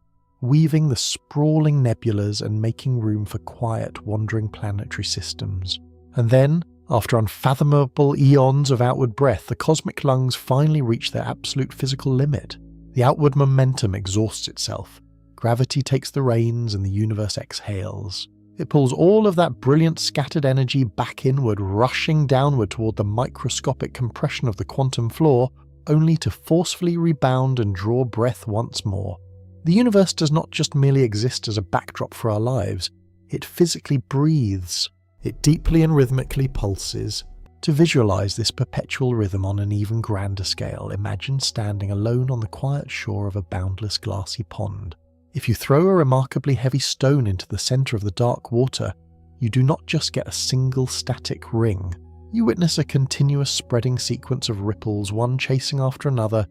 weaving the sprawling nebulas and making room for quiet, wandering planetary systems. And then, after unfathomable eons of outward breath, the cosmic lungs finally reach their absolute physical limit. The outward momentum exhausts itself. Gravity takes the reins and the universe exhales. It pulls all of that brilliant scattered energy back inward, rushing downward toward the microscopic compression of the quantum floor, only to forcefully rebound and draw breath once more. The universe does not just merely exist as a backdrop for our lives, it physically breathes. It deeply and rhythmically pulses. To visualize this perpetual rhythm on an even grander scale, imagine standing alone on the quiet shore of a boundless glassy pond. If you throw a remarkably heavy stone into the center of the dark water, you do not just get a single static ring. You witness a continuous spreading sequence of ripples, one chasing after another,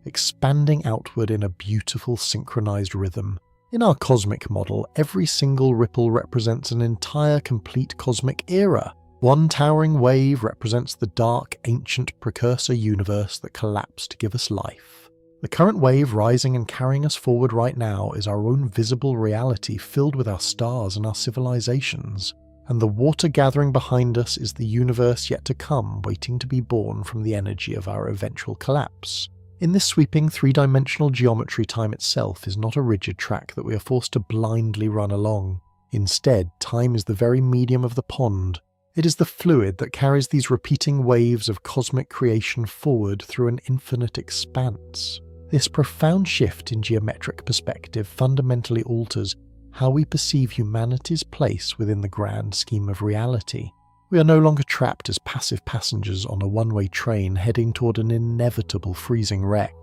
expanding outward in a beautiful synchronized rhythm. In our cosmic model, every single ripple represents an entire complete cosmic era. One towering wave represents the dark, ancient precursor universe that collapsed to give us life. The current wave rising and carrying us forward right now is our own visible reality filled with our stars and our civilizations. And the water gathering behind us is the universe yet to come, waiting to be born from the energy of our eventual collapse. In this sweeping three-dimensional geometry, time itself is not a rigid track that we are forced to blindly run along. Instead, time is the very medium of the pond. It is the fluid that carries these repeating waves of cosmic creation forward through an infinite expanse. This profound shift in geometric perspective fundamentally alters how we perceive humanity's place within the grand scheme of reality. We are no longer trapped as passive passengers on a one-way train heading toward an inevitable freezing wreck,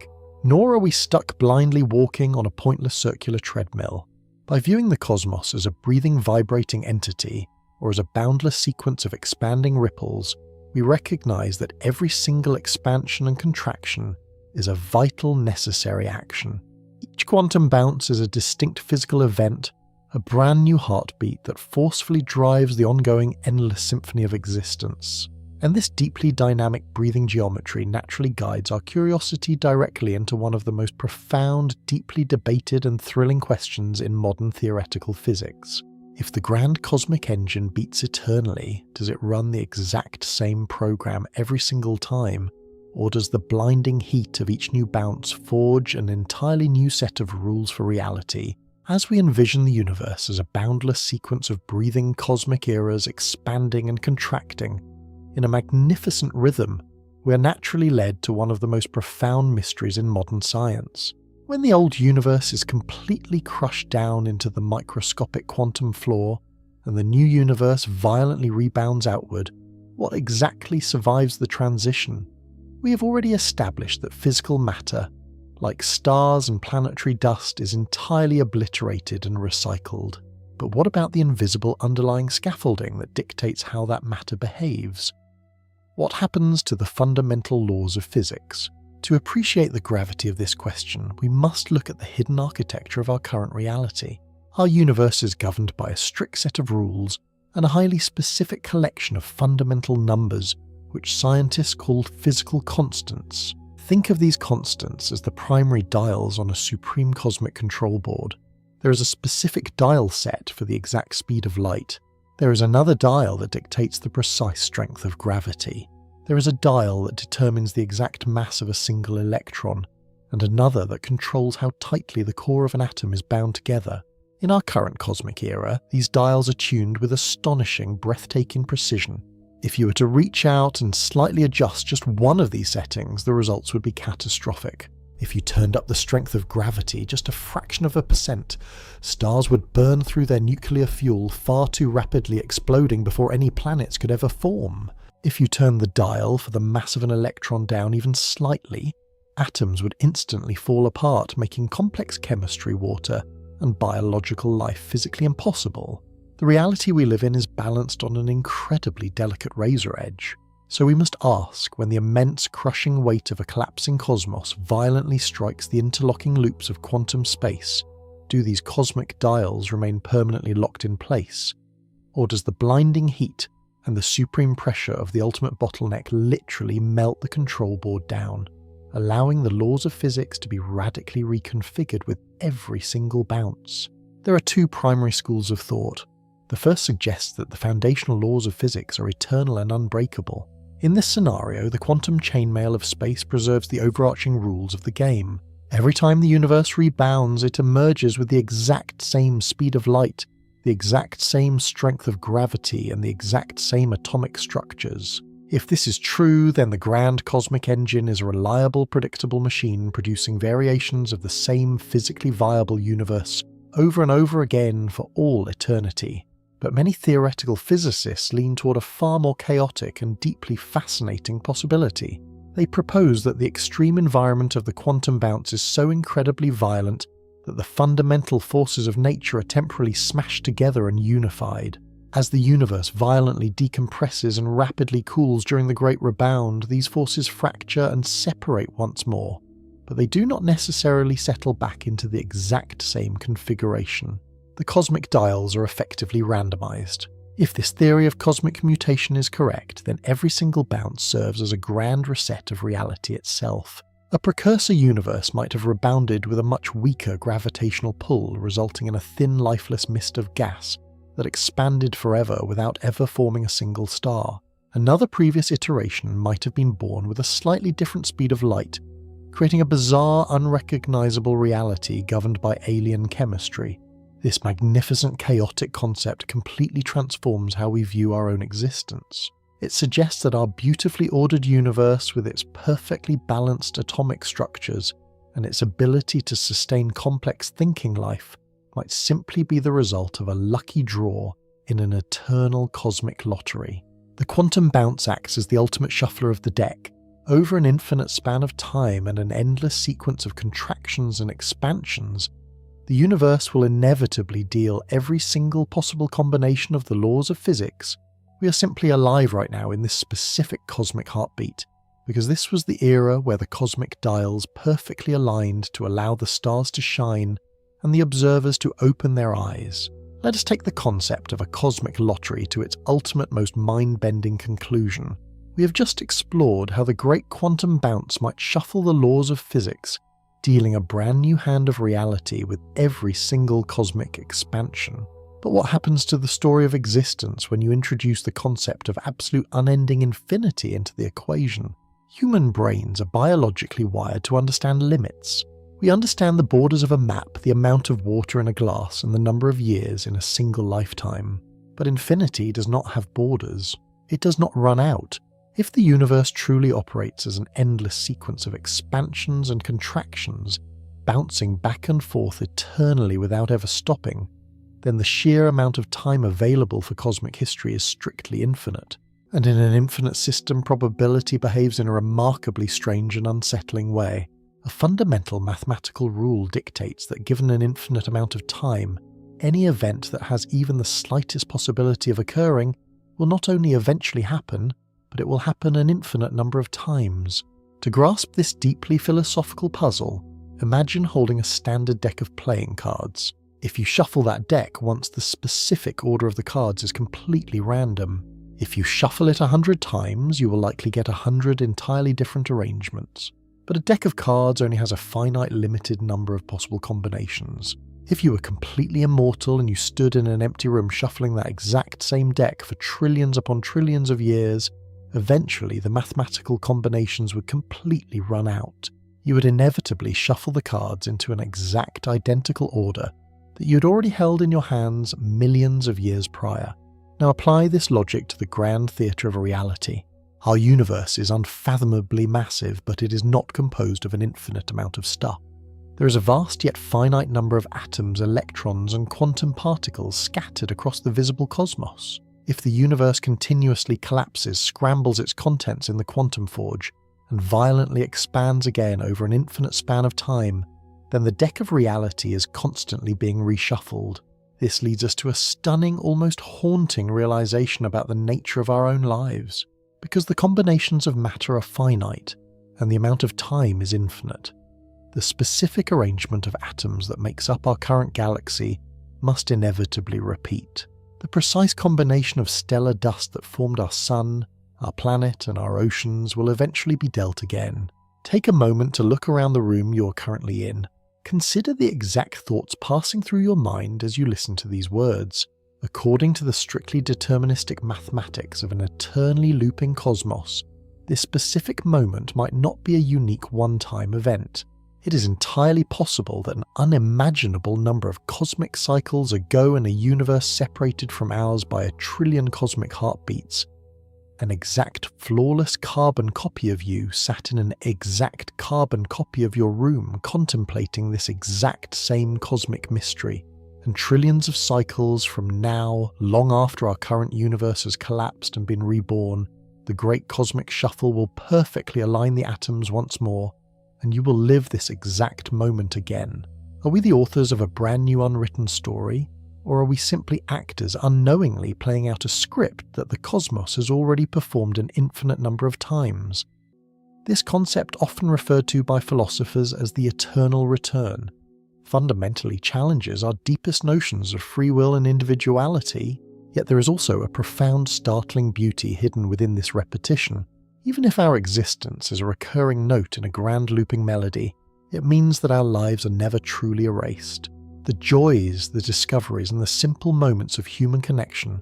nor are we stuck blindly walking on a pointless circular treadmill. By viewing the cosmos as a breathing, vibrating entity, or as a boundless sequence of expanding ripples, we recognize that every single expansion and contraction is a vital, necessary action. Each quantum bounce is a distinct physical event, a brand new heartbeat that forcefully drives the ongoing endless symphony of existence. And this deeply dynamic breathing geometry naturally guides our curiosity directly into one of the most profound, deeply debated and thrilling questions in modern theoretical physics. If the grand cosmic engine beats eternally, does it run the exact same program every single time? Or does the blinding heat of each new bounce forge an entirely new set of rules for reality? As we envision the universe as a boundless sequence of breathing cosmic eras expanding and contracting in a magnificent rhythm, we are naturally led to one of the most profound mysteries in modern science. When the old universe is completely crushed down into the microscopic quantum floor and the new universe violently rebounds outward, what exactly survives the transition? We have already established that physical matter, like stars and planetary dust, is entirely obliterated and recycled. But what about the invisible underlying scaffolding that dictates how that matter behaves? What happens to the fundamental laws of physics? To appreciate the gravity of this question, we must look at the hidden architecture of our current reality. Our universe is governed by a strict set of rules and a highly specific collection of fundamental numbers, which scientists call physical constants. Think of these constants as the primary dials on a supreme cosmic control board. There is a specific dial set for the exact speed of light. There is another dial that dictates the precise strength of gravity. There is a dial that determines the exact mass of a single electron, and another that controls how tightly the core of an atom is bound together. In our current cosmic era, these dials are tuned with astonishing, breathtaking precision. If you were to reach out and slightly adjust just one of these settings, the results would be catastrophic. If you turned up the strength of gravity just a fraction of a percent, stars would burn through their nuclear fuel, far too rapidly exploding before any planets could ever form. If you turned the dial for the mass of an electron down even slightly, atoms would instantly fall apart, making complex chemistry, water, and biological life physically impossible. The reality we live in is balanced on an incredibly delicate razor edge. So we must ask, when the immense crushing weight of a collapsing cosmos violently strikes the interlocking loops of quantum space, do these cosmic dials remain permanently locked in place? Or does the blinding heat and the supreme pressure of the ultimate bottleneck literally melt the control board down, allowing the laws of physics to be radically reconfigured with every single bounce? There are two primary schools of thought. The first suggests that the foundational laws of physics are eternal and unbreakable. In this scenario, the quantum chainmail of space preserves the overarching rules of the game. Every time the universe rebounds, it emerges with the exact same speed of light, the exact same strength of gravity, and the exact same atomic structures. If this is true, then the grand cosmic engine is a reliable, predictable machine producing variations of the same physically viable universe over and over again for all eternity. But many theoretical physicists lean toward a far more chaotic and deeply fascinating possibility. They propose that the extreme environment of the quantum bounce is so incredibly violent that the fundamental forces of nature are temporarily smashed together and unified. As the universe violently decompresses and rapidly cools during the Great Rebound, these forces fracture and separate once more, but they do not necessarily settle back into the exact same configuration. The cosmic dials are effectively randomized. If this theory of cosmic mutation is correct, then every single bounce serves as a grand reset of reality itself. A precursor universe might have rebounded with a much weaker gravitational pull, resulting in a thin, lifeless mist of gas that expanded forever without ever forming a single star. Another previous iteration might have been born with a slightly different speed of light, creating a bizarre, unrecognizable reality governed by alien chemistry. This magnificent, chaotic concept completely transforms how we view our own existence. It suggests that our beautifully ordered universe, with its perfectly balanced atomic structures and its ability to sustain complex thinking life, might simply be the result of a lucky draw in an eternal cosmic lottery. The quantum bounce acts as the ultimate shuffler of the deck. Over an infinite span of time and an endless sequence of contractions and expansions, the universe will inevitably deal every single possible combination of the laws of physics. We are simply alive right now in this specific cosmic heartbeat, because this was the era where the cosmic dials perfectly aligned to allow the stars to shine and the observers to open their eyes. Let us take the concept of a cosmic lottery to its ultimate, most mind-bending conclusion. We have just explored how the great quantum bounce might shuffle the laws of physics, dealing a brand new hand of reality with every single cosmic expansion. But what happens to the story of existence when you introduce the concept of absolute unending infinity into the equation? Human brains are biologically wired to understand limits. We understand the borders of a map, the amount of water in a glass, and the number of years in a single lifetime. But infinity does not have borders. It does not run out. If the universe truly operates as an endless sequence of expansions and contractions, bouncing back and forth eternally without ever stopping, then the sheer amount of time available for cosmic history is strictly infinite. And in an infinite system, probability behaves in a remarkably strange and unsettling way. A fundamental mathematical rule dictates that given an infinite amount of time, any event that has even the slightest possibility of occurring will not only eventually happen, but it will happen an infinite number of times. To grasp this deeply philosophical puzzle, imagine holding a standard deck of playing cards. If you shuffle that deck once, the specific order of the cards is completely random. If you shuffle it 100 times, you will likely get 100 entirely different arrangements. But a deck of cards only has a finite, limited number of possible combinations. If you were completely immortal and you stood in an empty room shuffling that exact same deck for trillions upon trillions of years, eventually the mathematical combinations would completely run out. You would inevitably shuffle the cards into an exact identical order that you'd already held in your hands millions of years prior. Now apply this logic to the grand theatre of reality. Our universe is unfathomably massive, but it is not composed of an infinite amount of stuff. There is a vast yet finite number of atoms, electrons, and quantum particles scattered across the visible cosmos. If the universe continuously collapses, scrambles its contents in the quantum forge, and violently expands again over an infinite span of time, then the deck of reality is constantly being reshuffled. This leads us to a stunning, almost haunting realization about the nature of our own lives. Because the combinations of matter are finite, and the amount of time is infinite, the specific arrangement of atoms that makes up our current galaxy must inevitably repeat. The precise combination of stellar dust that formed our sun, our planet, and our oceans will eventually be dealt again. Take a moment to look around the room you're currently in. Consider the exact thoughts passing through your mind as you listen to these words. According to the strictly deterministic mathematics of an eternally looping cosmos, this specific moment might not be a unique one-time event. It is entirely possible that an unimaginable number of cosmic cycles ago in a universe separated from ours by 1 trillion cosmic heartbeats, an exact flawless carbon copy of you sat in an exact carbon copy of your room contemplating this exact same cosmic mystery. And trillions of cycles from now, long after our current universe has collapsed and been reborn, the great cosmic shuffle will perfectly align the atoms once more, and you will live this exact moment again. Are we the authors of a brand new unwritten story? Or are we simply actors unknowingly playing out a script that the cosmos has already performed an infinite number of times? This concept, often referred to by philosophers as the eternal return, fundamentally challenges our deepest notions of free will and individuality, yet there is also a profound, startling beauty hidden within this repetition. Even if our existence is a recurring note in a grand looping melody, it means that our lives are never truly erased. The joys, the discoveries, and the simple moments of human connection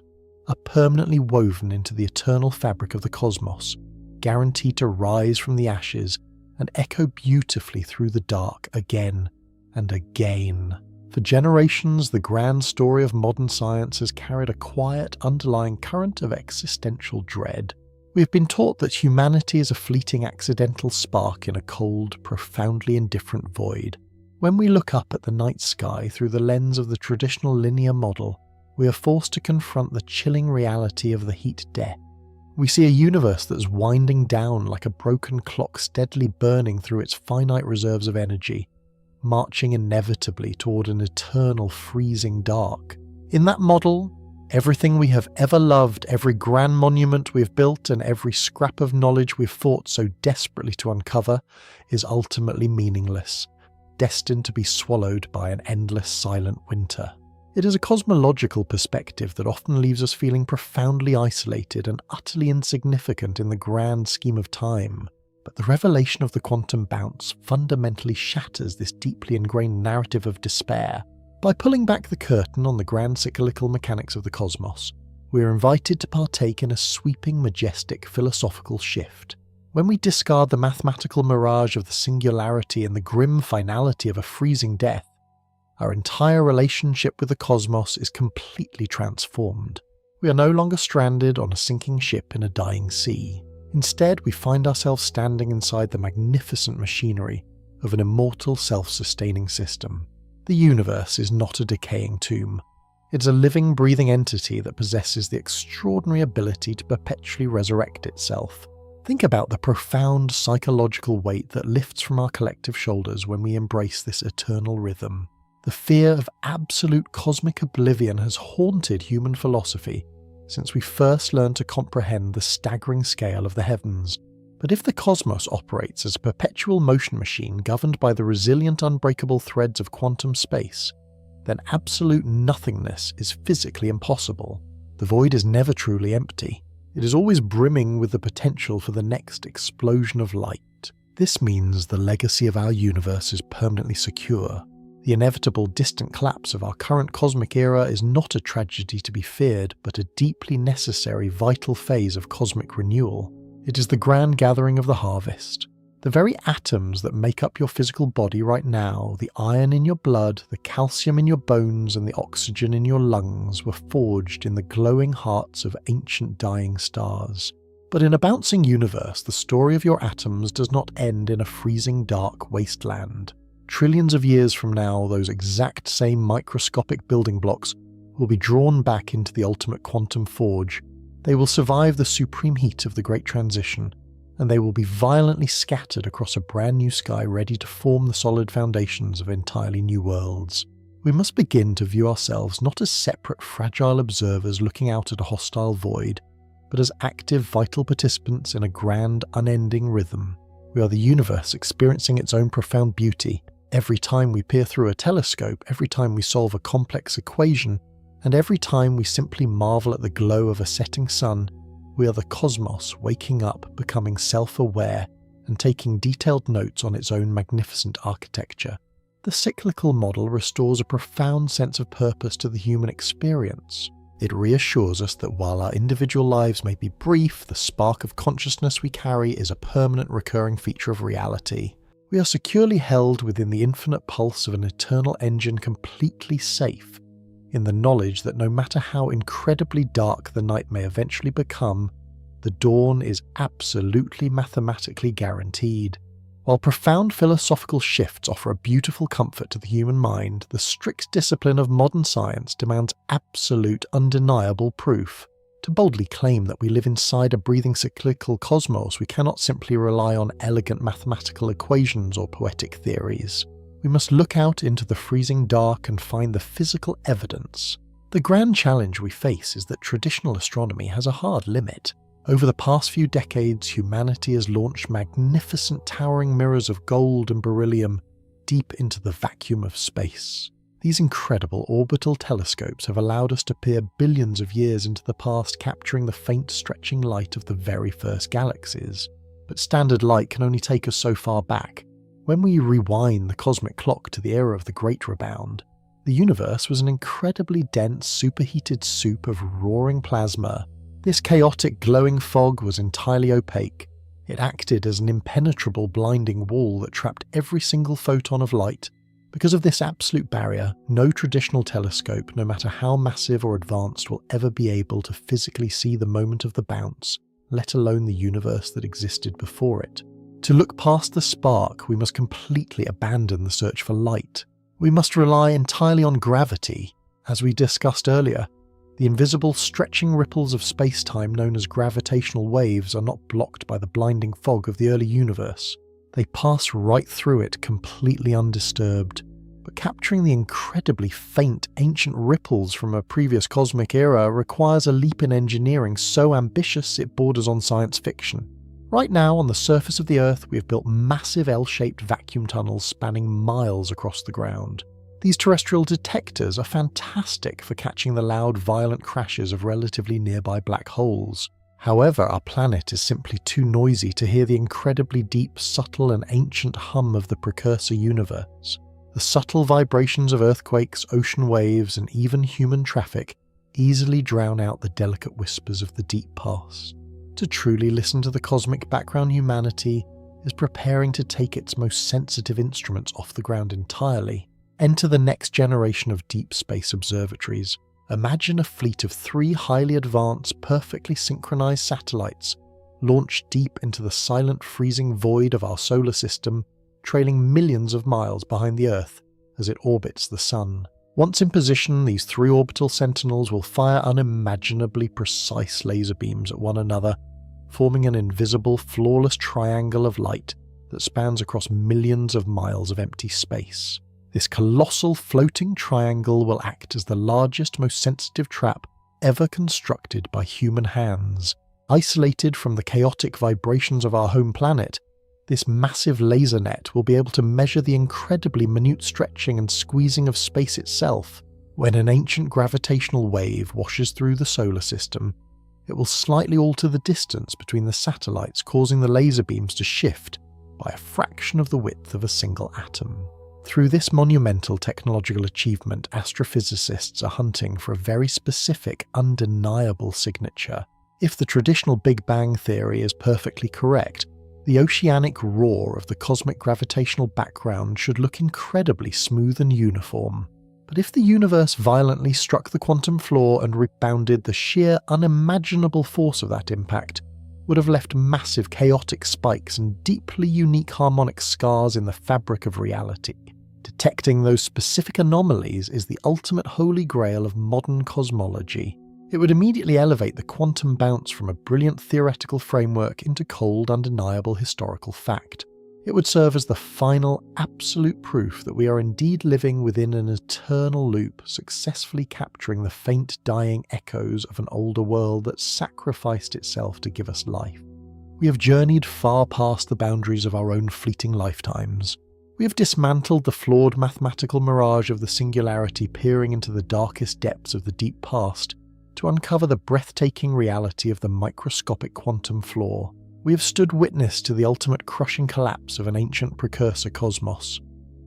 are permanently woven into the eternal fabric of the cosmos, guaranteed to rise from the ashes and echo beautifully through the dark again and again. For generations, the grand story of modern science has carried a quiet, underlying current of existential dread. We have been taught that humanity is a fleeting accidental spark in a cold, profoundly indifferent void. When we look up at the night sky through the lens of the traditional linear model, we are forced to confront the chilling reality of the heat death. We see a universe that is winding down like a broken clock steadily burning through its finite reserves of energy, marching inevitably toward an eternal freezing dark. In that model, everything we have ever loved, every grand monument we have built, and every scrap of knowledge we've fought so desperately to uncover is ultimately meaningless, destined to be swallowed by an endless silent winter. It is a cosmological perspective that often leaves us feeling profoundly isolated and utterly insignificant in the grand scheme of time. But the revelation of the quantum bounce fundamentally shatters this deeply ingrained narrative of despair. By pulling back the curtain on the grand cyclical mechanics of the cosmos, we are invited to partake in a sweeping, majestic philosophical shift. When we discard the mathematical mirage of the singularity and the grim finality of a freezing death, our entire relationship with the cosmos is completely transformed. We are no longer stranded on a sinking ship in a dying sea. Instead, we find ourselves standing inside the magnificent machinery of an immortal, self-sustaining system. The universe is not a decaying tomb. It is a living, breathing entity that possesses the extraordinary ability to perpetually resurrect itself. Think about the profound psychological weight that lifts from our collective shoulders when we embrace this eternal rhythm. The fear of absolute cosmic oblivion has haunted human philosophy since we first learned to comprehend the staggering scale of the heavens. But if the cosmos operates as a perpetual motion machine governed by the resilient, unbreakable threads of quantum space, then absolute nothingness is physically impossible. The void is never truly empty. It is always brimming with the potential for the next explosion of light. This means the legacy of our universe is permanently secure. The inevitable distant collapse of our current cosmic era is not a tragedy to be feared, but a deeply necessary vital phase of cosmic renewal. It is the grand gathering of the harvest. The very atoms that make up your physical body right now, the iron in your blood, the calcium in your bones, and the oxygen in your lungs were forged in the glowing hearts of ancient dying stars. But in a bouncing universe, the story of your atoms does not end in a freezing dark wasteland. Trillions of years from now, those exact same microscopic building blocks will be drawn back into the ultimate quantum forge. They will survive the supreme heat of the Great Transition, and they will be violently scattered across a brand new sky ready to form the solid foundations of entirely new worlds. We must begin to view ourselves not as separate, fragile observers looking out at a hostile void, but as active, vital participants in a grand, unending rhythm. We are the universe experiencing its own profound beauty. Every time we peer through a telescope, every time we solve a complex equation, and every time we simply marvel at the glow of a setting sun, we are the cosmos waking up, becoming self-aware, and taking detailed notes on its own magnificent architecture. The cyclical model restores a profound sense of purpose to the human experience. It reassures us that while our individual lives may be brief, the spark of consciousness we carry is a permanent recurring feature of reality. We are securely held within the infinite pulse of an eternal engine, completely safe in the knowledge that no matter how incredibly dark the night may eventually become, the dawn is absolutely mathematically guaranteed. While profound philosophical shifts offer a beautiful comfort to the human mind, the strict discipline of modern science demands absolute, undeniable proof. To boldly claim that we live inside a breathing cyclical cosmos, we cannot simply rely on elegant mathematical equations or poetic theories. We must look out into the freezing dark and find the physical evidence. The grand challenge we face is that traditional astronomy has a hard limit. Over the past few decades, humanity has launched magnificent towering mirrors of gold and beryllium deep into the vacuum of space. These incredible orbital telescopes have allowed us to peer billions of years into the past, capturing the faint stretching light of the very first galaxies. But standard light can only take us so far back. When we rewind the cosmic clock to the era of the Great Rebound, the universe was an incredibly dense, superheated soup of roaring plasma. This chaotic glowing fog was entirely opaque. It acted as an impenetrable blinding wall that trapped every single photon of light. Because of this absolute barrier, no traditional telescope, no matter how massive or advanced, will ever be able to physically see the moment of the bounce, let alone the universe that existed before it. To look past the spark, we must completely abandon the search for light. We must rely entirely on gravity. As we discussed earlier, the invisible stretching ripples of space-time known as gravitational waves are not blocked by the blinding fog of the early universe. They pass right through it completely undisturbed. But capturing the incredibly faint, ancient ripples from a previous cosmic era requires a leap in engineering so ambitious it borders on science fiction. Right now, on the surface of the Earth, we have built massive L-shaped vacuum tunnels spanning miles across the ground. These terrestrial detectors are fantastic for catching the loud, violent crashes of relatively nearby black holes. However, our planet is simply too noisy to hear the incredibly deep, subtle and ancient hum of the precursor universe. The subtle vibrations of earthquakes, ocean waves, and even human traffic easily drown out the delicate whispers of the deep past. To truly listen to the cosmic background, humanity is preparing to take its most sensitive instruments off the ground entirely. Enter the next generation of deep space observatories. Imagine a fleet of 3 highly advanced, perfectly synchronized satellites launched deep into the silent, freezing void of our solar system, trailing millions of miles behind the Earth as it orbits the Sun. Once in position, these 3 orbital sentinels will fire unimaginably precise laser beams at one another, forming an invisible, flawless triangle of light that spans across millions of miles of empty space. This colossal floating triangle will act as the largest, most sensitive trap ever constructed by human hands. Isolated from the chaotic vibrations of our home planet, this massive laser net will be able to measure the incredibly minute stretching and squeezing of space itself. When an ancient gravitational wave washes through the solar system, it will slightly alter the distance between the satellites, causing the laser beams to shift by a fraction of the width of a single atom. Through this monumental technological achievement, astrophysicists are hunting for a very specific, undeniable signature. If the traditional Big Bang theory is perfectly correct, the oceanic roar of the cosmic gravitational background should look incredibly smooth and uniform. But if the universe violently struck the quantum floor and rebounded, the sheer, unimaginable force of that impact would have left massive chaotic spikes and deeply unique harmonic scars in the fabric of reality. Detecting those specific anomalies is the ultimate holy grail of modern cosmology. It would immediately elevate the quantum bounce from a brilliant theoretical framework into cold, undeniable historical fact. It would serve as the final, absolute proof that we are indeed living within an eternal loop, successfully capturing the faint, dying echoes of an older world that sacrificed itself to give us life. We have journeyed far past the boundaries of our own fleeting lifetimes. We have dismantled the flawed mathematical mirage of the singularity, peering into the darkest depths of the deep past to uncover the breathtaking reality of the microscopic quantum floor. We have stood witness to the ultimate crushing collapse of an ancient precursor cosmos,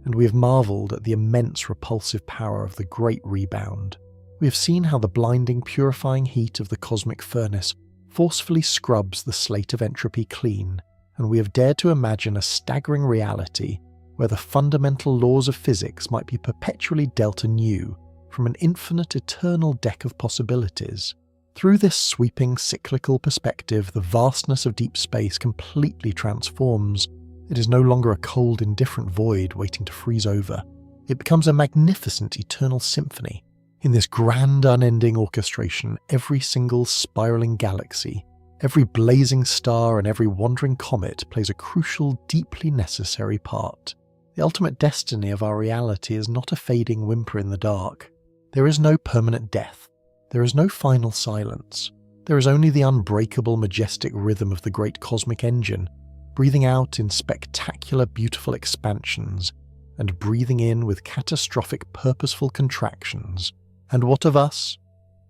and we have marveled at the immense repulsive power of the Great Rebound. We have seen how the blinding, purifying heat of the cosmic furnace forcefully scrubs the slate of entropy clean, and we have dared to imagine a staggering reality where the fundamental laws of physics might be perpetually dealt anew from an infinite, eternal deck of possibilities. Through this sweeping cyclical perspective, the vastness of deep space completely transforms. It is no longer a cold, indifferent void waiting to freeze over. It becomes a magnificent eternal symphony. In this grand, unending orchestration, every single spiraling galaxy, every blazing star and every wandering comet plays a crucial, deeply necessary part. The ultimate destiny of our reality is not a fading whimper in the dark. There is no permanent death. There is no final silence. There is only the unbreakable, majestic rhythm of the great cosmic engine, breathing out in spectacular, beautiful expansions, and breathing in with catastrophic, purposeful contractions. And what of us?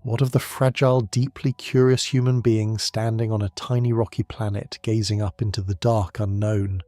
What of the fragile, deeply curious human being standing on a tiny rocky planet gazing up into the dark unknown?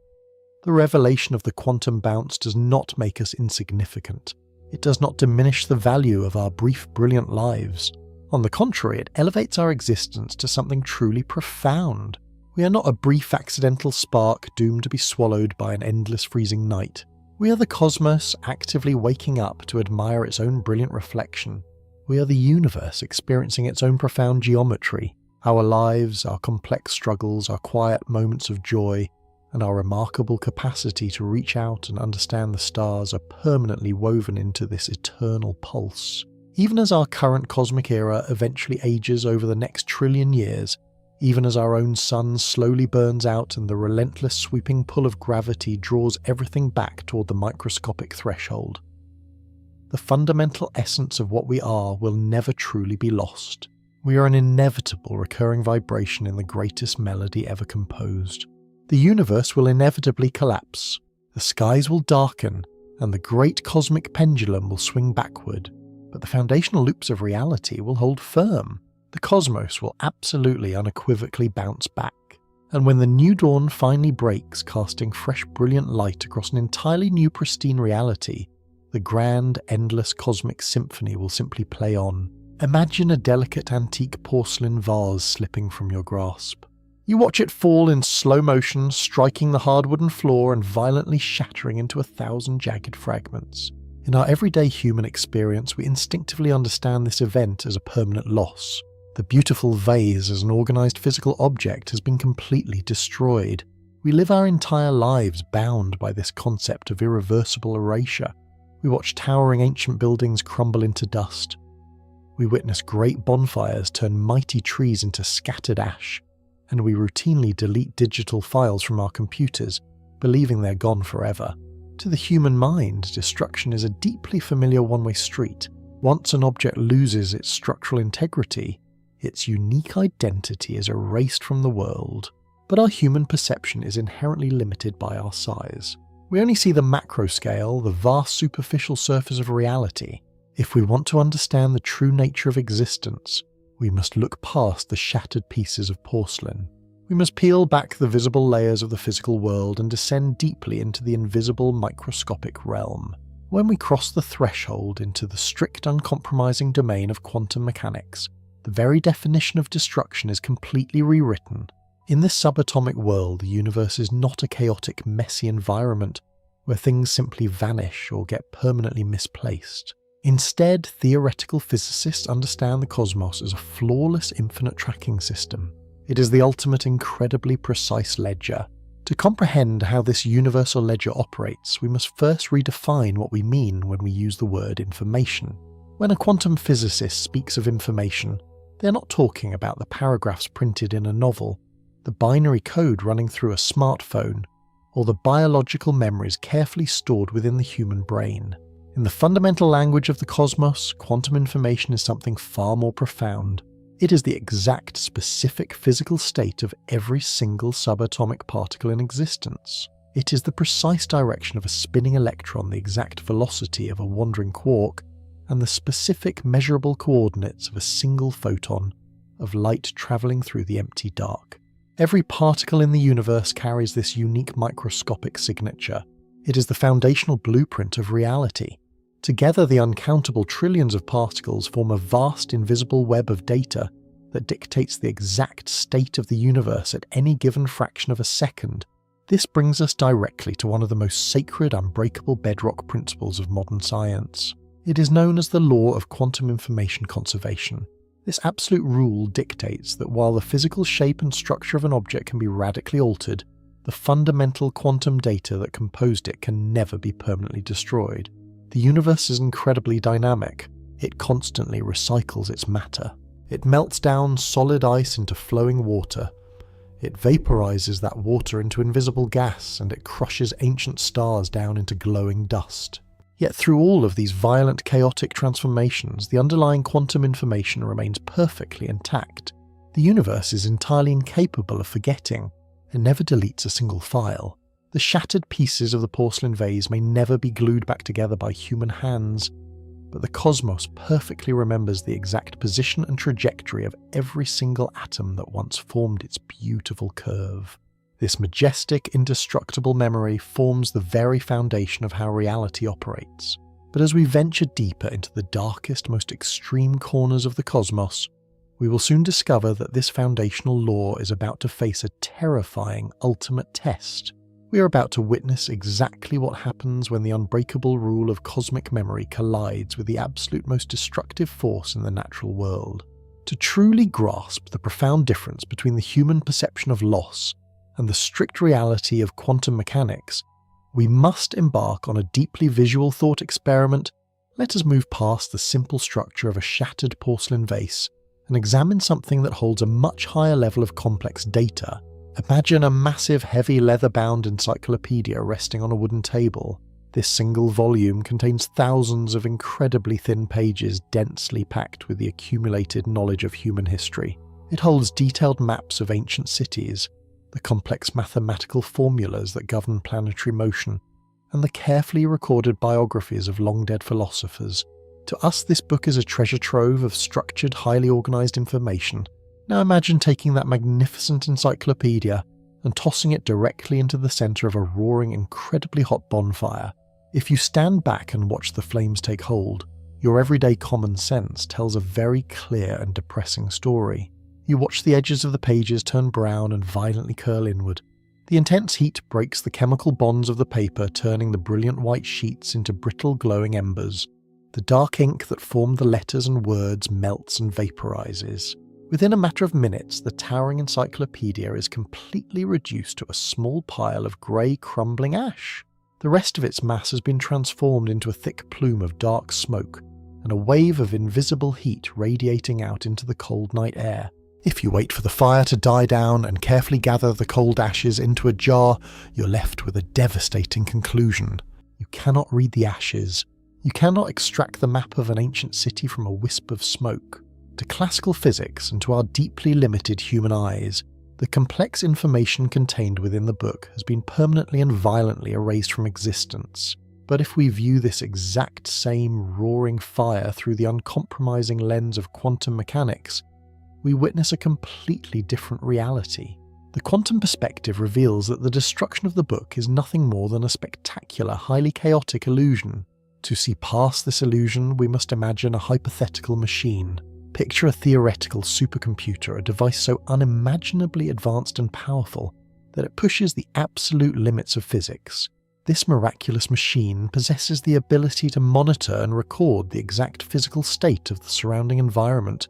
The revelation of the quantum bounce does not make us insignificant. It does not diminish the value of our brief, brilliant lives. On the contrary, it elevates our existence to something truly profound. We are not a brief accidental spark doomed to be swallowed by an endless freezing night. We are the cosmos actively waking up to admire its own brilliant reflection. We are the universe experiencing its own profound geometry. Our lives, our complex struggles, our quiet moments of joy, and our remarkable capacity to reach out and understand the stars are permanently woven into this eternal pulse. Even as our current cosmic era eventually ages over the next trillion years, even as our own sun slowly burns out and the relentless sweeping pull of gravity draws everything back toward the microscopic threshold, the fundamental essence of what we are will never truly be lost. We are an inevitable recurring vibration in the greatest melody ever composed. The universe will inevitably collapse, the skies will darken, and the great cosmic pendulum will swing backward. But the foundational loops of reality will hold firm. The cosmos will absolutely unequivocally bounce back. And when the new dawn finally breaks, casting fresh brilliant light across an entirely new pristine reality, the grand, endless cosmic symphony will simply play on. Imagine a delicate antique porcelain vase slipping from your grasp. You watch it fall in slow motion, striking the hard wooden floor and violently shattering into 1,000 jagged fragments. In our everyday human experience, we instinctively understand this event as a permanent loss. The beautiful vase as an organized physical object has been completely destroyed. We live our entire lives bound by this concept of irreversible erasure. We watch towering ancient buildings crumble into dust. We witness great bonfires turn mighty trees into scattered ash. And we routinely delete digital files from our computers, believing they're gone forever. To the human mind, destruction is a deeply familiar one-way street. Once an object loses its structural integrity, its unique identity is erased from the world. But our human perception is inherently limited by our size. We only see the macro scale, the vast superficial surface of reality. If we want to understand the true nature of existence, we must look past the shattered pieces of porcelain. We must peel back the visible layers of the physical world and descend deeply into the invisible microscopic realm. When we cross the threshold into the strict, uncompromising domain of quantum mechanics, the very definition of destruction is completely rewritten. In this subatomic world, the universe is not a chaotic, messy environment where things simply vanish or get permanently misplaced. Instead, theoretical physicists understand the cosmos as a flawless, infinite tracking system. It is the ultimate, incredibly precise ledger. To comprehend how this universal ledger operates, we must first redefine what we mean when we use the word information. When a quantum physicist speaks of information, they're not talking about the paragraphs printed in a novel, the binary code running through a smartphone, or the biological memories carefully stored within the human brain. In the fundamental language of the cosmos, quantum information is something far more profound. It is the exact, specific physical state of every single subatomic particle in existence. It is the precise direction of a spinning electron, the exact velocity of a wandering quark, and the specific measurable coordinates of a single photon of light travelling through the empty dark. Every particle in the universe carries this unique microscopic signature. It is the foundational blueprint of reality. Together, the uncountable trillions of particles form a vast invisible web of data that dictates the exact state of the universe at any given fraction of a second. This brings us directly to one of the most sacred, unbreakable bedrock principles of modern science. It is known as the law of quantum information conservation. This absolute rule dictates that while the physical shape and structure of an object can be radically altered, the fundamental quantum data that composed it can never be permanently destroyed. The universe is incredibly dynamic. It constantly recycles its matter. It melts down solid ice into flowing water. It vaporizes that water into invisible gas, and it crushes ancient stars down into glowing dust. Yet through all of these violent, chaotic transformations, the underlying quantum information remains perfectly intact. The universe is entirely incapable of forgetting. It never deletes a single file. The shattered pieces of the porcelain vase may never be glued back together by human hands, but the cosmos perfectly remembers the exact position and trajectory of every single atom that once formed its beautiful curve. This majestic, indestructible memory forms the very foundation of how reality operates. But as we venture deeper into the darkest, most extreme corners of the cosmos, we will soon discover that this foundational law is about to face a terrifying ultimate test. We are about to witness exactly what happens when the unbreakable rule of cosmic memory collides with the absolute most destructive force in the natural world. To truly grasp the profound difference between the human perception of loss and the strict reality of quantum mechanics, we must embark on a deeply visual thought experiment. Let us move past the simple structure of a shattered porcelain vase and examine something that holds a much higher level of complex data. Imagine a massive, heavy, leather-bound encyclopedia resting on a wooden table. This single volume contains thousands of incredibly thin pages densely packed with the accumulated knowledge of human history. It holds detailed maps of ancient cities, the complex mathematical formulas that govern planetary motion, and the carefully recorded biographies of long-dead philosophers. To us, this book is a treasure trove of structured, highly organized information. Now imagine taking that magnificent encyclopedia and tossing it directly into the center of a roaring, incredibly hot bonfire. If you stand back and watch the flames take hold, your everyday common sense tells a very clear and depressing story. You watch the edges of the pages turn brown and violently curl inward. The intense heat breaks the chemical bonds of the paper, turning the brilliant white sheets into brittle, glowing embers. The dark ink that formed the letters and words melts and vaporizes. Within a matter of minutes, the towering encyclopedia is completely reduced to a small pile of grey, crumbling ash. The rest of its mass has been transformed into a thick plume of dark smoke, and a wave of invisible heat radiating out into the cold night air. If you wait for the fire to die down and carefully gather the cold ashes into a jar, you're left with a devastating conclusion. You cannot read the ashes. You cannot extract the map of an ancient city from a wisp of smoke. To classical physics and to our deeply limited human eyes, the complex information contained within the book has been permanently and violently erased from existence. But if we view this exact same roaring fire through the uncompromising lens of quantum mechanics, we witness a completely different reality. The quantum perspective reveals that the destruction of the book is nothing more than a spectacular, highly chaotic illusion. To see past this illusion, we must imagine a hypothetical machine. Picture a theoretical supercomputer, a device so unimaginably advanced and powerful that it pushes the absolute limits of physics. This miraculous machine possesses the ability to monitor and record the exact physical state of the surrounding environment,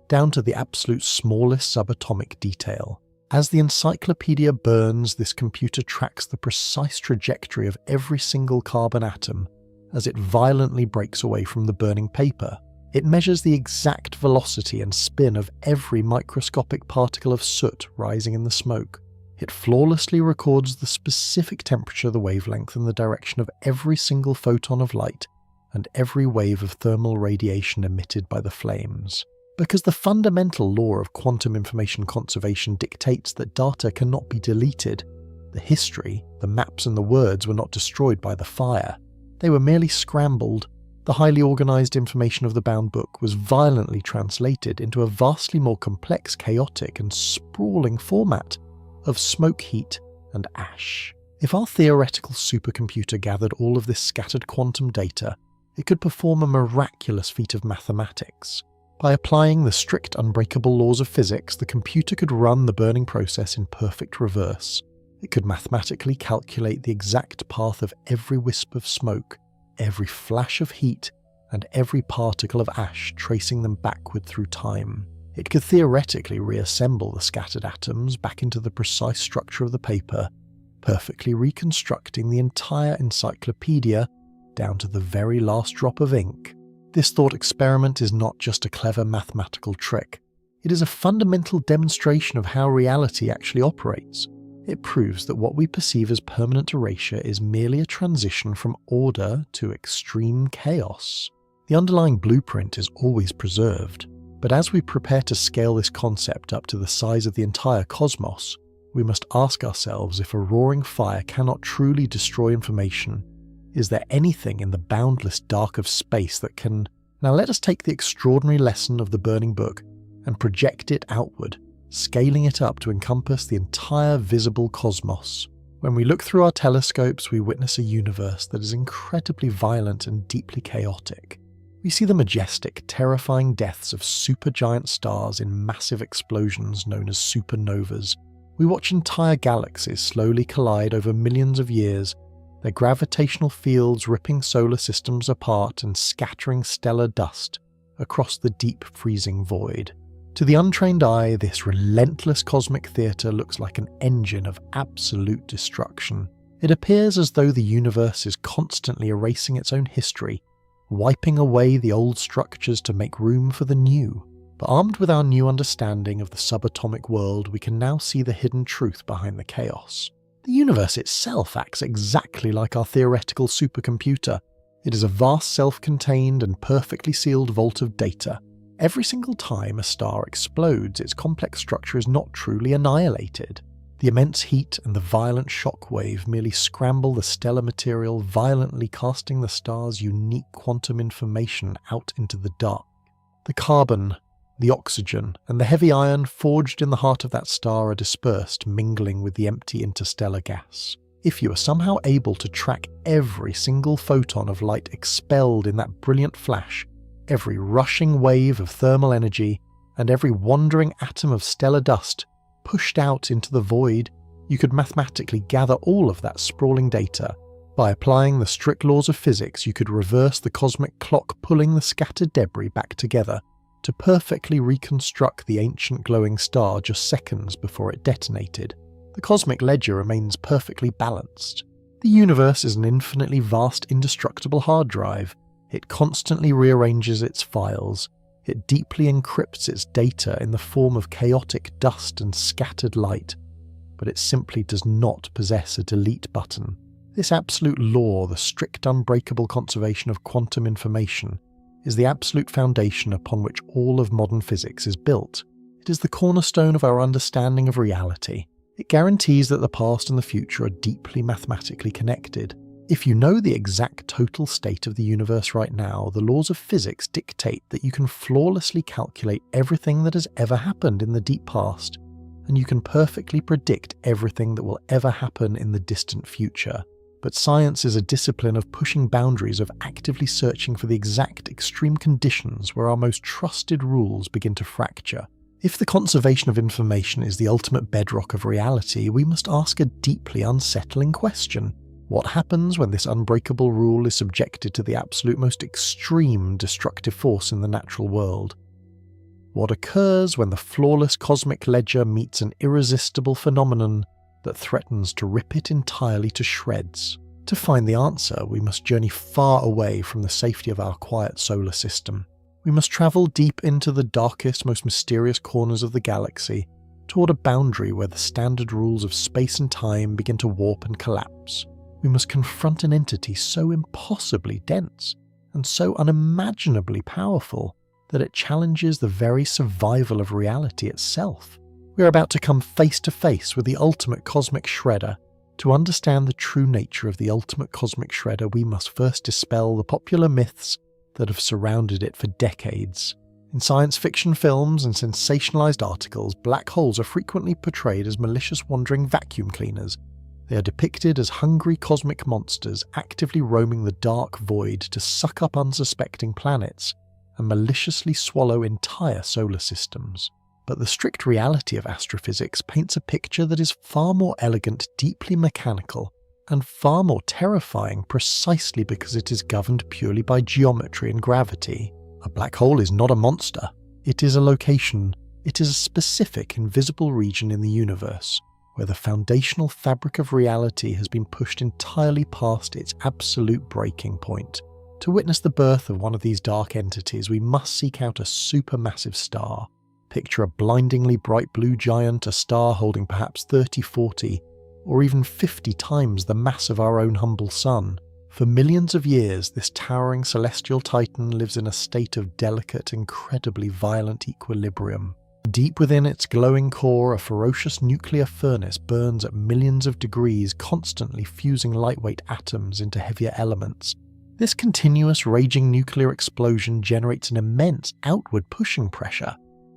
down to the absolute smallest subatomic detail. As the encyclopedia burns, this computer tracks the precise trajectory of every single carbon atom as it violently breaks away from the burning paper. It measures the exact velocity and spin of every microscopic particle of soot rising in the smoke. It flawlessly records the specific temperature, the wavelength, and the direction of every single photon of light and every wave of thermal radiation emitted by the flames. Because the fundamental law of quantum information conservation dictates that data cannot be deleted, the history, the maps and the words were not destroyed by the fire. They were merely scrambled. The highly organized information of the bound book was violently translated into a vastly more complex, chaotic and sprawling format of smoke, heat and ash. If our theoretical supercomputer gathered all of this scattered quantum data, it could perform a miraculous feat of mathematics. By applying the strict, unbreakable laws of physics, the computer could run the burning process in perfect reverse. It could mathematically calculate the exact path of every wisp of smoke, every flash of heat, and every particle of ash tracing them backward through time. It could theoretically reassemble the scattered atoms back into the precise structure of the paper, perfectly reconstructing the entire encyclopedia down to the very last drop of ink. This thought experiment is not just a clever mathematical trick. It is a fundamental demonstration of how reality actually operates. It proves that what we perceive as permanent erasure is merely a transition from order to extreme chaos. The underlying blueprint is always preserved, but as we prepare to scale this concept up to the size of the entire cosmos, we must ask ourselves, if a roaring fire cannot truly destroy information, is there anything in the boundless dark of space that can... Now let us take the extraordinary lesson of the burning book and project it outward, scaling it up to encompass the entire visible cosmos. When we look through our telescopes, we witness a universe that is incredibly violent and deeply chaotic. We see the majestic, terrifying deaths of supergiant stars in massive explosions known as supernovas. We watch entire galaxies slowly collide over millions of years, their gravitational fields ripping solar systems apart and scattering stellar dust across the deep freezing void. To the untrained eye, this relentless cosmic theatre looks like an engine of absolute destruction. It appears as though the universe is constantly erasing its own history, wiping away the old structures to make room for the new. But armed with our new understanding of the subatomic world, we can now see the hidden truth behind the chaos. The universe itself acts exactly like our theoretical supercomputer. It is a vast self-contained and perfectly sealed vault of data. Every single time a star explodes, its complex structure is not truly annihilated. The immense heat and the violent shock wave merely scramble the stellar material, violently casting the star's unique quantum information out into the dark. The carbon, the oxygen, and the heavy iron forged in the heart of that star are dispersed, mingling with the empty interstellar gas. If you are somehow able to track every single photon of light expelled in that brilliant flash, every rushing wave of thermal energy, and every wandering atom of stellar dust pushed out into the void, you could mathematically gather all of that sprawling data. By applying the strict laws of physics, you could reverse the cosmic clock, pulling the scattered debris back together to perfectly reconstruct the ancient glowing star just seconds before it detonated. The cosmic ledger remains perfectly balanced. The universe is an infinitely vast, indestructible hard drive. It constantly rearranges its files. It deeply encrypts its data in the form of chaotic dust and scattered light, but it simply does not possess a delete button. This absolute law, the strict unbreakable conservation of quantum information, is the absolute foundation upon which all of modern physics is built. It is the cornerstone of our understanding of reality. It guarantees that the past and the future are deeply mathematically connected. If you know the exact total state of the universe right now, the laws of physics dictate that you can flawlessly calculate everything that has ever happened in the deep past, and you can perfectly predict everything that will ever happen in the distant future. But science is a discipline of pushing boundaries, of actively searching for the exact extreme conditions where our most trusted rules begin to fracture. If the conservation of information is the ultimate bedrock of reality, we must ask a deeply unsettling question. What happens when this unbreakable rule is subjected to the absolute most extreme destructive force in the natural world? What occurs when the flawless cosmic ledger meets an irresistible phenomenon that threatens to rip it entirely to shreds? To find the answer, we must journey far away from the safety of our quiet solar system. We must travel deep into the darkest, most mysterious corners of the galaxy, toward a boundary where the standard rules of space and time begin to warp and collapse. We must confront an entity so impossibly dense and so unimaginably powerful that it challenges the very survival of reality itself. We are about to come face to face with the ultimate cosmic shredder. To understand the true nature of the ultimate cosmic shredder, we must first dispel the popular myths that have surrounded it for decades. In science fiction films and sensationalized articles, black holes are frequently portrayed as malicious wandering vacuum cleaners. They are depicted as hungry cosmic monsters actively roaming the dark void to suck up unsuspecting planets and maliciously swallow entire solar systems. But the strict reality of astrophysics paints a picture that is far more elegant, deeply mechanical, and far more terrifying precisely because it is governed purely by geometry and gravity. A black hole is not a monster. It is a location. It is a specific invisible region in the universe where the foundational fabric of reality has been pushed entirely past its absolute breaking point. To witness the birth of one of these dark entities, we must seek out a supermassive star. Picture a blindingly bright blue giant, a star holding perhaps 30, 40, or even 50 times the mass of our own humble sun. For millions of years, this towering celestial titan lives in a state of delicate, incredibly violent equilibrium. Deep within its glowing core, a ferocious nuclear furnace burns at millions of degrees, constantly fusing lightweight atoms into heavier elements. This continuous raging nuclear explosion generates an immense outward pushing pressure.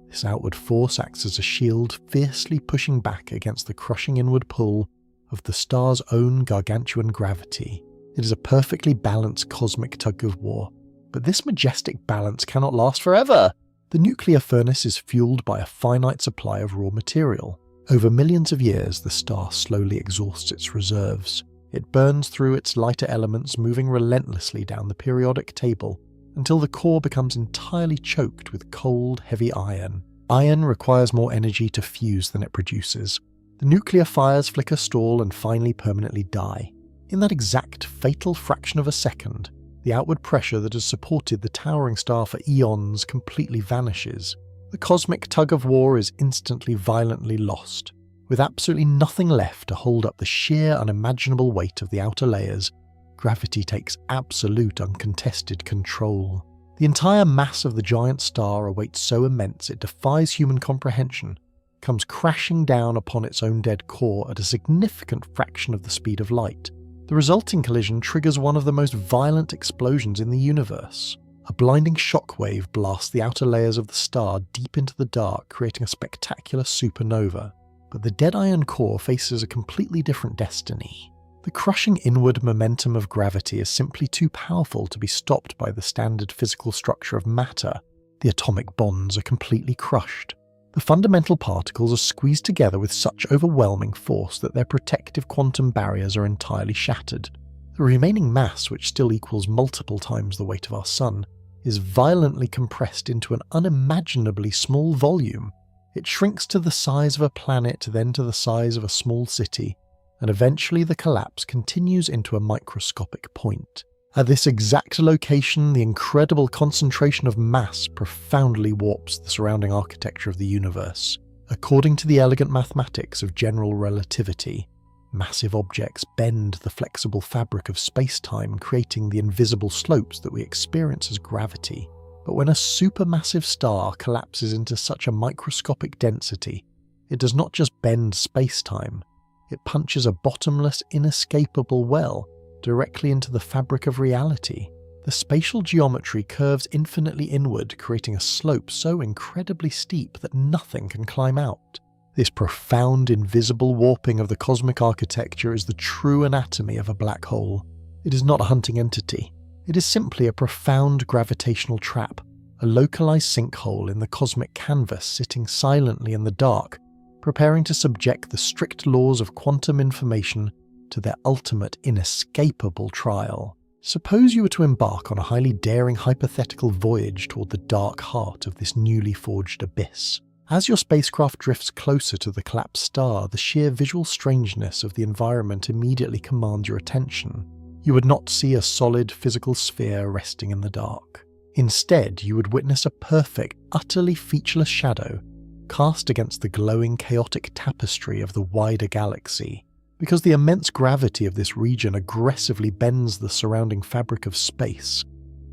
This outward force acts as a shield, fiercely pushing back against the crushing inward pull of the star's own gargantuan gravity. It is a perfectly balanced cosmic tug of war. But this majestic balance cannot last forever. The nuclear furnace is fueled by a finite supply of raw material. Over millions of years, the star slowly exhausts its reserves. It burns through its lighter elements, moving relentlessly down the periodic table until the core becomes entirely choked with cold, heavy iron. Iron requires more energy to fuse than it produces. The nuclear fires flicker, stall, and finally permanently die. In that exact fatal fraction of a second, the outward pressure that has supported the towering star for eons completely vanishes. The cosmic tug of war is instantly violently lost. With absolutely nothing left to hold up the sheer unimaginable weight of the outer layers, gravity takes absolute uncontested control. The entire mass of the giant star, a weight so immense it defies human comprehension, comes crashing down upon its own dead core at a significant fraction of the speed of light. The resulting collision triggers one of the most violent explosions in the universe. A blinding shockwave blasts the outer layers of the star deep into the dark, creating a spectacular supernova. But the dead iron core faces a completely different destiny. The crushing inward momentum of gravity is simply too powerful to be stopped by the standard physical structure of matter. The atomic bonds are completely crushed. The fundamental particles are squeezed together with such overwhelming force that their protective quantum barriers are entirely shattered. The remaining mass, which still equals multiple times the weight of our Sun, is violently compressed into an unimaginably small volume. It shrinks to the size of a planet, then to the size of a small city, and eventually the collapse continues into a microscopic point. At this exact location, the incredible concentration of mass profoundly warps the surrounding architecture of the universe. According to the elegant mathematics of general relativity, massive objects bend the flexible fabric of space-time, creating the invisible slopes that we experience as gravity. But when a supermassive star collapses into such a microscopic density, it does not just bend space-time, it punches a bottomless, inescapable well directly into the fabric of reality. The spatial geometry curves infinitely inward, creating a slope so incredibly steep that nothing can climb out. This profound, invisible warping of the cosmic architecture is the true anatomy of a black hole. It is not a hunting entity. It is simply a profound gravitational trap, a localized sinkhole in the cosmic canvas sitting silently in the dark, preparing to subject the strict laws of quantum information to their ultimate inescapable trial. Suppose you were to embark on a highly daring hypothetical voyage toward the dark heart of this newly forged abyss. As your spacecraft drifts closer to the collapsed star, the sheer visual strangeness of the environment immediately commands your attention. You would not see a solid physical sphere resting in the dark. Instead, you would witness a perfect, utterly featureless shadow cast against the glowing, chaotic tapestry of the wider galaxy. Because the immense gravity of this region aggressively bends the surrounding fabric of space,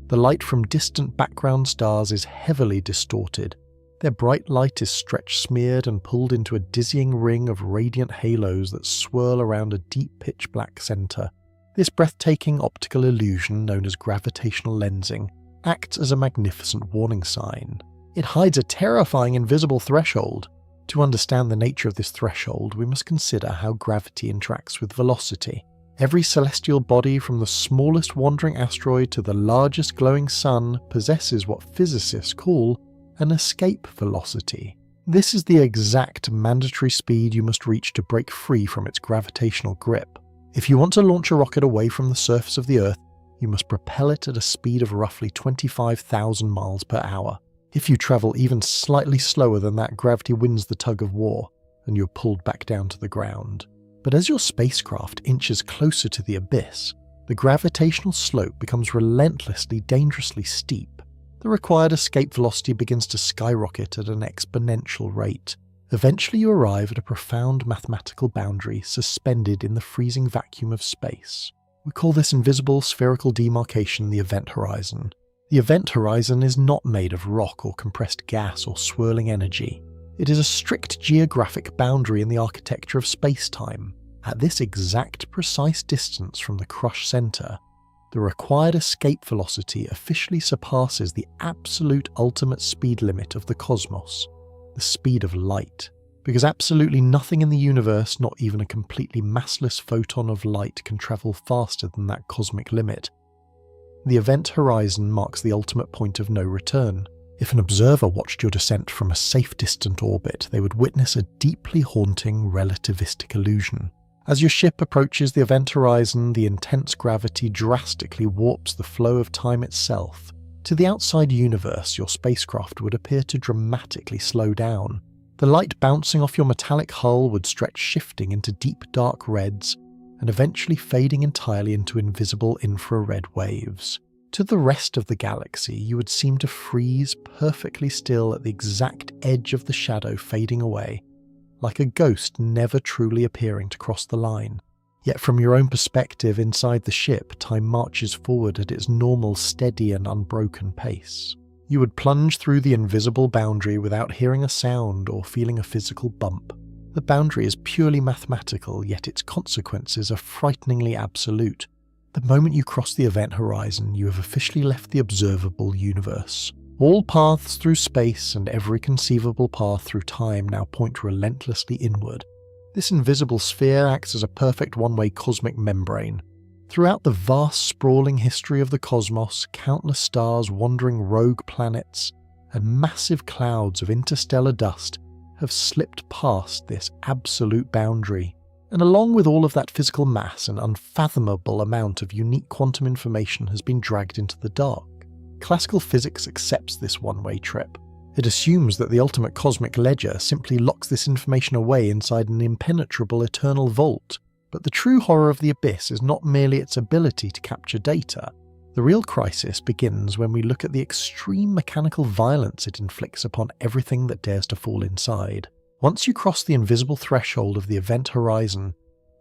the light from distant background stars is heavily distorted. Their bright light is stretch-smeared and pulled into a dizzying ring of radiant halos that swirl around a deep pitch-black center. This breathtaking optical illusion, known as gravitational lensing, acts as a magnificent warning sign. It hides a terrifying invisible threshold. To understand the nature of this threshold, we must consider how gravity interacts with velocity. Every celestial body, from the smallest wandering asteroid to the largest glowing sun, possesses what physicists call an escape velocity. This is the exact mandatory speed you must reach to break free from its gravitational grip. If you want to launch a rocket away from the surface of the Earth, you must propel it at a speed of roughly 25,000 miles per hour. If you travel even slightly slower than that, gravity wins the tug of war, and you're pulled back down to the ground. But as your spacecraft inches closer to the abyss, the gravitational slope becomes relentlessly, dangerously steep. The required escape velocity begins to skyrocket at an exponential rate. Eventually you arrive at a profound mathematical boundary suspended in the freezing vacuum of space. We call this invisible spherical demarcation the event horizon. The event horizon is not made of rock or compressed gas or swirling energy. It is a strict geographic boundary in the architecture of space-time. At this exact precise distance from the crush center, the required escape velocity officially surpasses the absolute ultimate speed limit of the cosmos, the speed of light, because absolutely nothing in the universe, not even a completely massless photon of light, can travel faster than that cosmic limit. The event horizon marks the ultimate point of no return. If an observer watched your descent from a safe distant orbit, they would witness a deeply haunting relativistic illusion. As your ship approaches the event horizon, the intense gravity drastically warps the flow of time itself. To the outside universe, your spacecraft would appear to dramatically slow down. The light bouncing off your metallic hull would stretch, shifting into deep dark reds, and eventually fading entirely into invisible infrared waves. To the rest of the galaxy, you would seem to freeze perfectly still at the exact edge of the shadow fading away, like a ghost never truly appearing to cross the line. Yet from your own perspective inside the ship, time marches forward at its normal, steady and unbroken pace. You would plunge through the invisible boundary without hearing a sound or feeling a physical bump. The boundary is purely mathematical, yet its consequences are frighteningly absolute. The moment you cross the event horizon, you have officially left the observable universe. All paths through space and every conceivable path through time now point relentlessly inward. This invisible sphere acts as a perfect one-way cosmic membrane. Throughout the vast sprawling history of the cosmos, countless stars, wandering rogue planets, and massive clouds of interstellar dust have slipped past this absolute boundary. And along with all of that physical mass, an unfathomable amount of unique quantum information has been dragged into the dark. Classical physics accepts this one-way trip. It assumes that the ultimate cosmic ledger simply locks this information away inside an impenetrable eternal vault. But the true horror of the abyss is not merely its ability to capture data. The real crisis begins when we look at the extreme mechanical violence it inflicts upon everything that dares to fall inside. Once you cross the invisible threshold of the event horizon,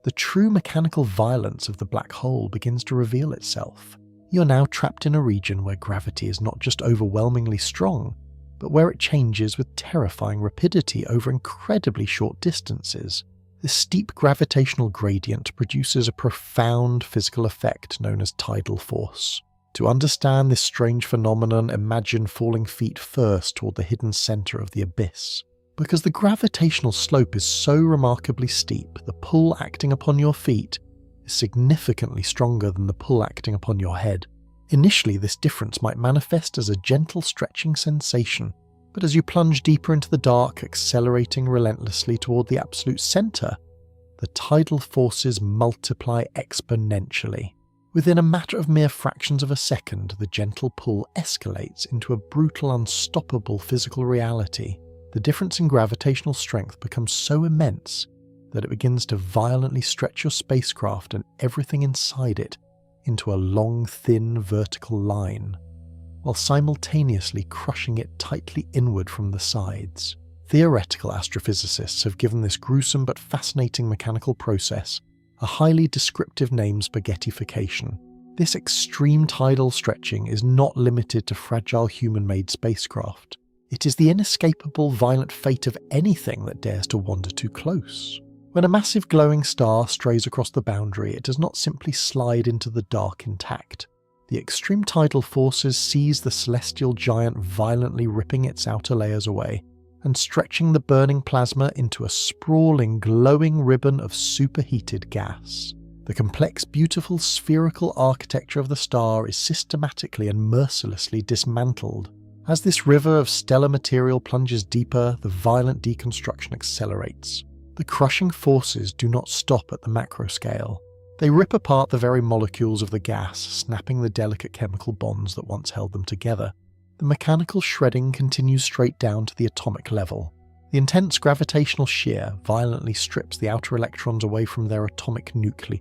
the true mechanical violence of the black hole begins to reveal itself. You're now trapped in a region where gravity is not just overwhelmingly strong, but where it changes with terrifying rapidity over incredibly short distances. This steep gravitational gradient produces a profound physical effect known as tidal force. To understand this strange phenomenon, imagine falling feet first toward the hidden center of the abyss. Because the gravitational slope is so remarkably steep, the pull acting upon your feet is significantly stronger than the pull acting upon your head. Initially, this difference might manifest as a gentle stretching sensation, but as you plunge deeper into the dark, accelerating relentlessly toward the absolute center, the tidal forces multiply exponentially. Within a matter of mere fractions of a second, the gentle pull escalates into a brutal, unstoppable physical reality. The difference in gravitational strength becomes so immense that it begins to violently stretch your spacecraft and everything inside it into a long, thin vertical line, while simultaneously crushing it tightly inward from the sides. Theoretical astrophysicists have given this gruesome but fascinating mechanical process a highly descriptive name: spaghettification. This extreme tidal stretching is not limited to fragile human-made spacecraft. It is the inescapable violent fate of anything that dares to wander too close. When a massive glowing star strays across the boundary, it does not simply slide into the dark intact. The extreme tidal forces seize the celestial giant, violently ripping its outer layers away, and stretching the burning plasma into a sprawling, glowing ribbon of superheated gas. The complex, beautiful, spherical architecture of the star is systematically and mercilessly dismantled. As this river of stellar material plunges deeper, the violent deconstruction accelerates. The crushing forces do not stop at the macro scale. They rip apart the very molecules of the gas, snapping the delicate chemical bonds that once held them together. The mechanical shredding continues straight down to the atomic level. The intense gravitational shear violently strips the outer electrons away from their atomic nuclei,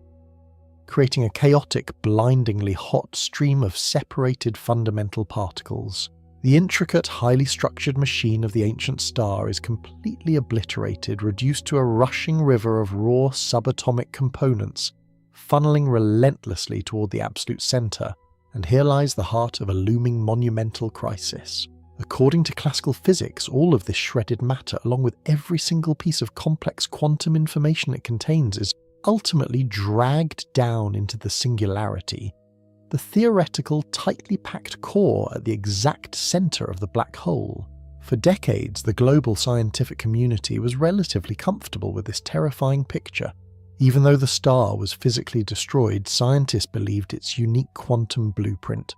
creating a chaotic, blindingly hot stream of separated fundamental particles. The intricate, highly structured machine of the ancient star is completely obliterated, reduced to a rushing river of raw subatomic components, funneling relentlessly toward the absolute center. And here lies the heart of a looming monumental crisis. According to classical physics, all of this shredded matter, along with every single piece of complex quantum information it contains, is ultimately dragged down into the singularity, the theoretical, tightly packed core at the exact center of the black hole. For decades, the global scientific community was relatively comfortable with this terrifying picture. Even though the star was physically destroyed, scientists believed its unique quantum blueprint,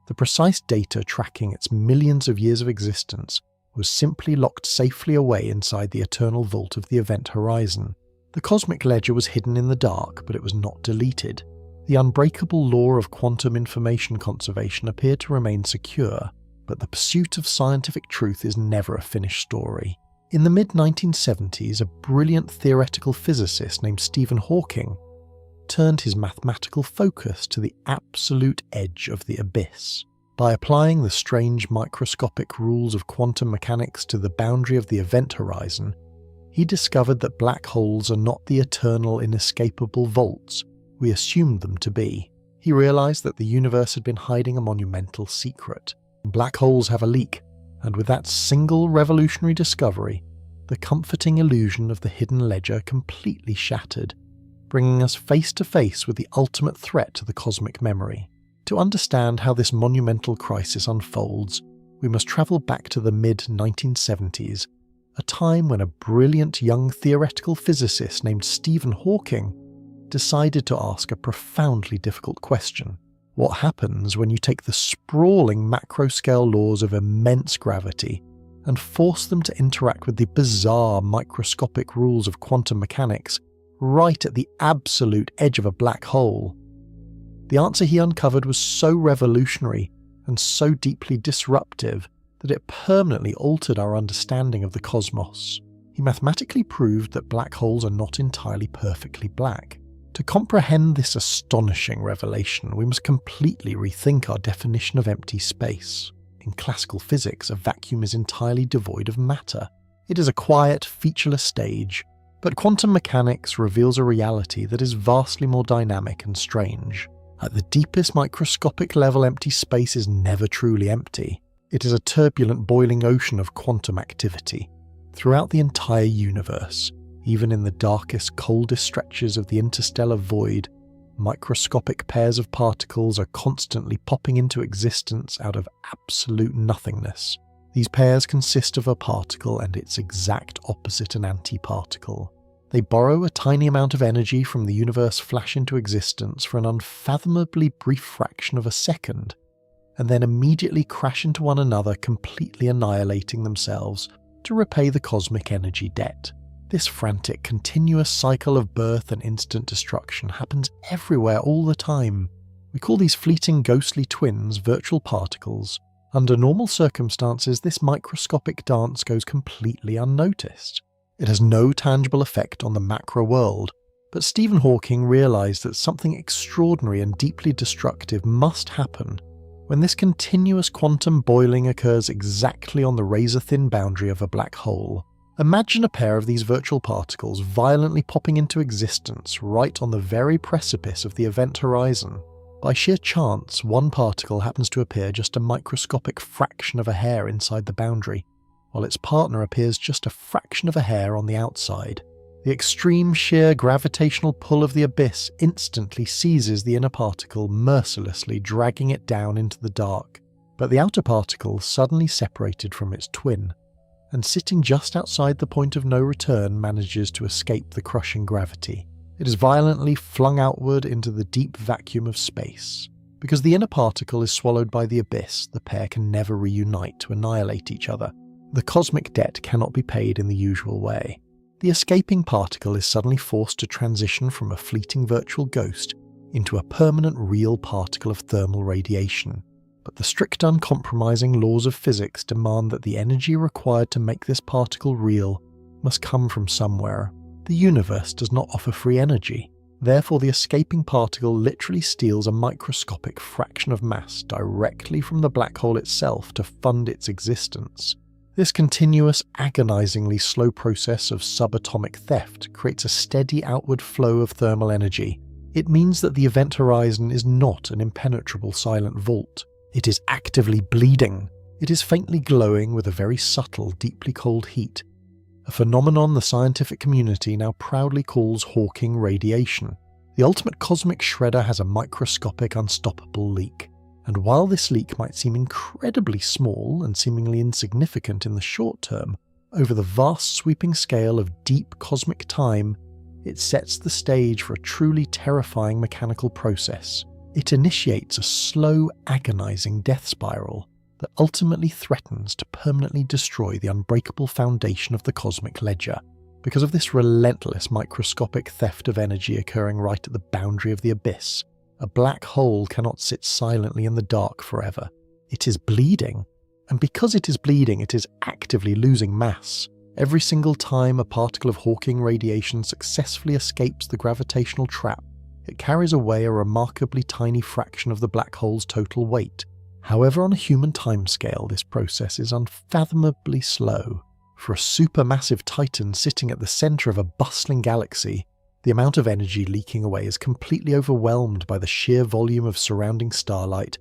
the precise data tracking its millions of years of existence, was simply locked safely away inside the eternal vault of the event horizon. The cosmic ledger was hidden in the dark, but it was not deleted. The unbreakable law of quantum information conservation appeared to remain secure, but the pursuit of scientific truth is never a finished story. In the mid-1970s, a brilliant theoretical physicist named Stephen Hawking turned his mathematical focus to the absolute edge of the abyss. By applying the strange microscopic rules of quantum mechanics to the boundary of the event horizon, he discovered that black holes are not the eternal, inescapable vaults we assumed them to be. He realized that the universe had been hiding a monumental secret. Black holes have a leak, and with that single revolutionary discovery, the comforting illusion of the hidden ledger completely shattered, bringing us face to face with the ultimate threat to the cosmic memory. To understand how this monumental crisis unfolds, we must travel back to the mid-1970s, a time when a brilliant young theoretical physicist named Stephen Hawking decided to ask a profoundly difficult question. What happens when you take the sprawling macro-scale laws of immense gravity and force them to interact with the bizarre microscopic rules of quantum mechanics right at the absolute edge of a black hole? The answer he uncovered was so revolutionary and so deeply disruptive that it permanently altered our understanding of the cosmos. He mathematically proved that black holes are not entirely perfectly black. To comprehend this astonishing revelation, we must completely rethink our definition of empty space. In classical physics, a vacuum is entirely devoid of matter. It is a quiet, featureless stage, but quantum mechanics reveals a reality that is vastly more dynamic and strange. At the deepest microscopic level, empty space is never truly empty. It is a turbulent, boiling ocean of quantum activity. Throughout the entire universe, even in the darkest, coldest stretches of the interstellar void, microscopic pairs of particles are constantly popping into existence out of absolute nothingness. These pairs consist of a particle and its exact opposite, an antiparticle. They borrow a tiny amount of energy from the universe, flash into existence for an unfathomably brief fraction of a second, and then immediately crash into one another, completely annihilating themselves to repay the cosmic energy debt. This frantic, continuous cycle of birth and instant destruction happens everywhere all the time. We call these fleeting ghostly twins virtual particles. Under normal circumstances, this microscopic dance goes completely unnoticed. It has no tangible effect on the macro world, but Stephen Hawking realized that something extraordinary and deeply destructive must happen when this continuous quantum boiling occurs exactly on the razor-thin boundary of a black hole. Imagine a pair of these virtual particles violently popping into existence right on the very precipice of the event horizon. By sheer chance, one particle happens to appear just a microscopic fraction of a hair inside the boundary, while its partner appears just a fraction of a hair on the outside. The extreme sheer gravitational pull of the abyss instantly seizes the inner particle, mercilessly dragging it down into the dark. But the outer particle suddenly separated from its twin, and sitting just outside the point of no return manages to escape the crushing gravity. It is violently flung outward into the deep vacuum of space. Because the inner particle is swallowed by the abyss, the pair can never reunite to annihilate each other. The cosmic debt cannot be paid in the usual way. The escaping particle is suddenly forced to transition from a fleeting virtual ghost into a permanent real particle of thermal radiation. But the strict uncompromising laws of physics demand that the energy required to make this particle real must come from somewhere. The universe does not offer free energy. Therefore, the escaping particle literally steals a microscopic fraction of mass directly from the black hole itself to fund its existence. This continuous, agonizingly slow process of subatomic theft creates a steady outward flow of thermal energy. It means that the event horizon is not an impenetrable silent vault. It is actively bleeding. It is faintly glowing with a very subtle, deeply cold heat, a phenomenon the scientific community now proudly calls Hawking radiation. The ultimate cosmic shredder has a microscopic, unstoppable leak. And while this leak might seem incredibly small and seemingly insignificant in the short term, over the vast sweeping scale of deep cosmic time, it sets the stage for a truly terrifying mechanical process. It initiates a slow, agonizing death spiral that ultimately threatens to permanently destroy the unbreakable foundation of the cosmic ledger. Because of this relentless microscopic theft of energy occurring right at the boundary of the abyss, a black hole cannot sit silently in the dark forever. It is bleeding, and because it is bleeding, it is actively losing mass. Every single time a particle of Hawking radiation successfully escapes the gravitational trap, it carries away a remarkably tiny fraction of the black hole's total weight. However, on a human timescale, this process is unfathomably slow. For a supermassive titan sitting at the center of a bustling galaxy, the amount of energy leaking away is completely overwhelmed by the sheer volume of surrounding starlight,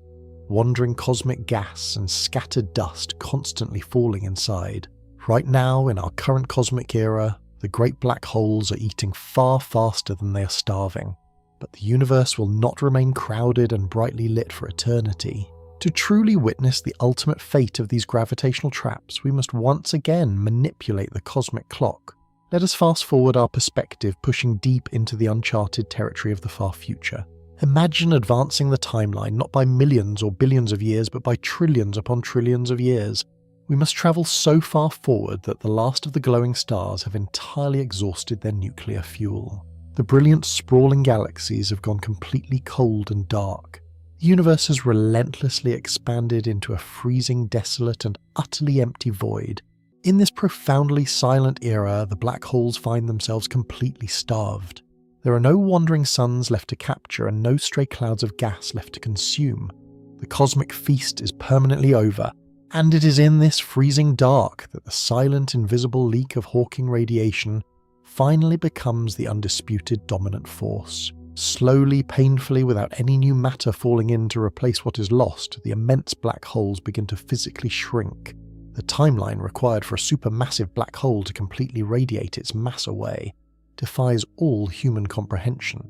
wandering cosmic gas and scattered dust constantly falling inside. Right now, in our current cosmic era, the great black holes are eating far faster than they are starving. But the universe will not remain crowded and brightly lit for eternity. To truly witness the ultimate fate of these gravitational traps, we must once again manipulate the cosmic clock. Let us fast forward our perspective, pushing deep into the uncharted territory of the far future. Imagine advancing the timeline not by millions or billions of years, but by trillions upon trillions of years. We must travel so far forward that the last of the glowing stars have entirely exhausted their nuclear fuel. The brilliant, sprawling galaxies have gone completely cold and dark. The universe has relentlessly expanded into a freezing, desolate, and utterly empty void. In this profoundly silent era, the black holes find themselves completely starved. There are no wandering suns left to capture and no stray clouds of gas left to consume. The cosmic feast is permanently over, and it is in this freezing dark that the silent, invisible leak of Hawking radiation finally becomes the undisputed dominant force. Slowly, painfully, without any new matter falling in to replace what is lost, the immense black holes begin to physically shrink. The timeline required for a supermassive black hole to completely radiate its mass away defies all human comprehension.